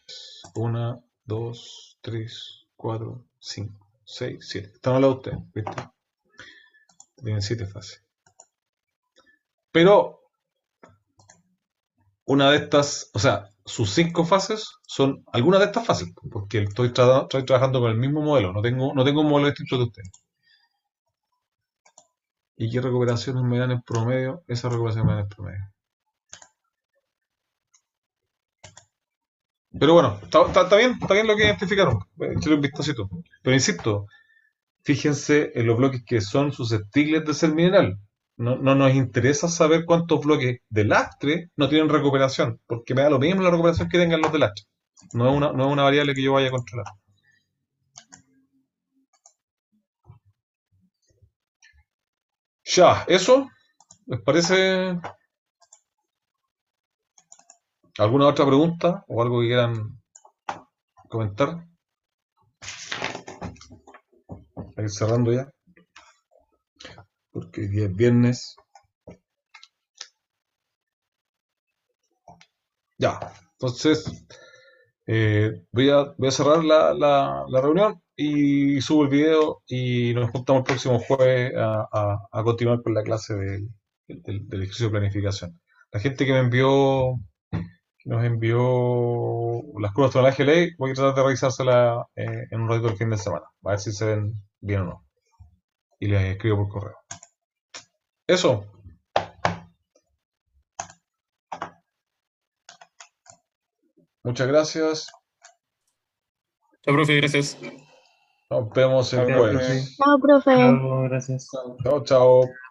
1, 2, 3, 4, 5, 6, 7. Están al lado de ustedes, ¿viste? Tienen 7 fases. Pero una de estas, o sea, sus 5 fases son algunas de estas fases, porque estoy trabajando con el mismo modelo, no tengo un modelo distinto de ustedes. ¿Y qué recuperaciones me dan en promedio? Esa recuperación me dan en promedio. Pero bueno, está bien lo que identificaron. Échale un vistacito. Pero insisto, fíjense en los bloques que son susceptibles de ser mineral. No nos interesa saber cuántos bloques de lastre no tienen recuperación, porque me da lo mismo la recuperación que tengan los de lastre. No es una variable que yo vaya a controlar. Ya, ¿eso? ¿Les parece alguna otra pregunta o algo que quieran comentar? A ir cerrando ya. Porque hoy día es viernes. Ya, entonces voy a cerrar la reunión y subo el video y nos juntamos el próximo jueves a continuar con la clase del ejercicio de planificación. La gente que nos envió las curvas de tonelaje de ley, voy a tratar de revisárselas en un ratito el fin de semana, a ver si se ven bien o no. Y les escribo por correo. Eso. Muchas gracias. Chao, profe, gracias. Nos vemos el Chao, jueves. profe. Chao, profe. Chao, gracias. Chao, chao.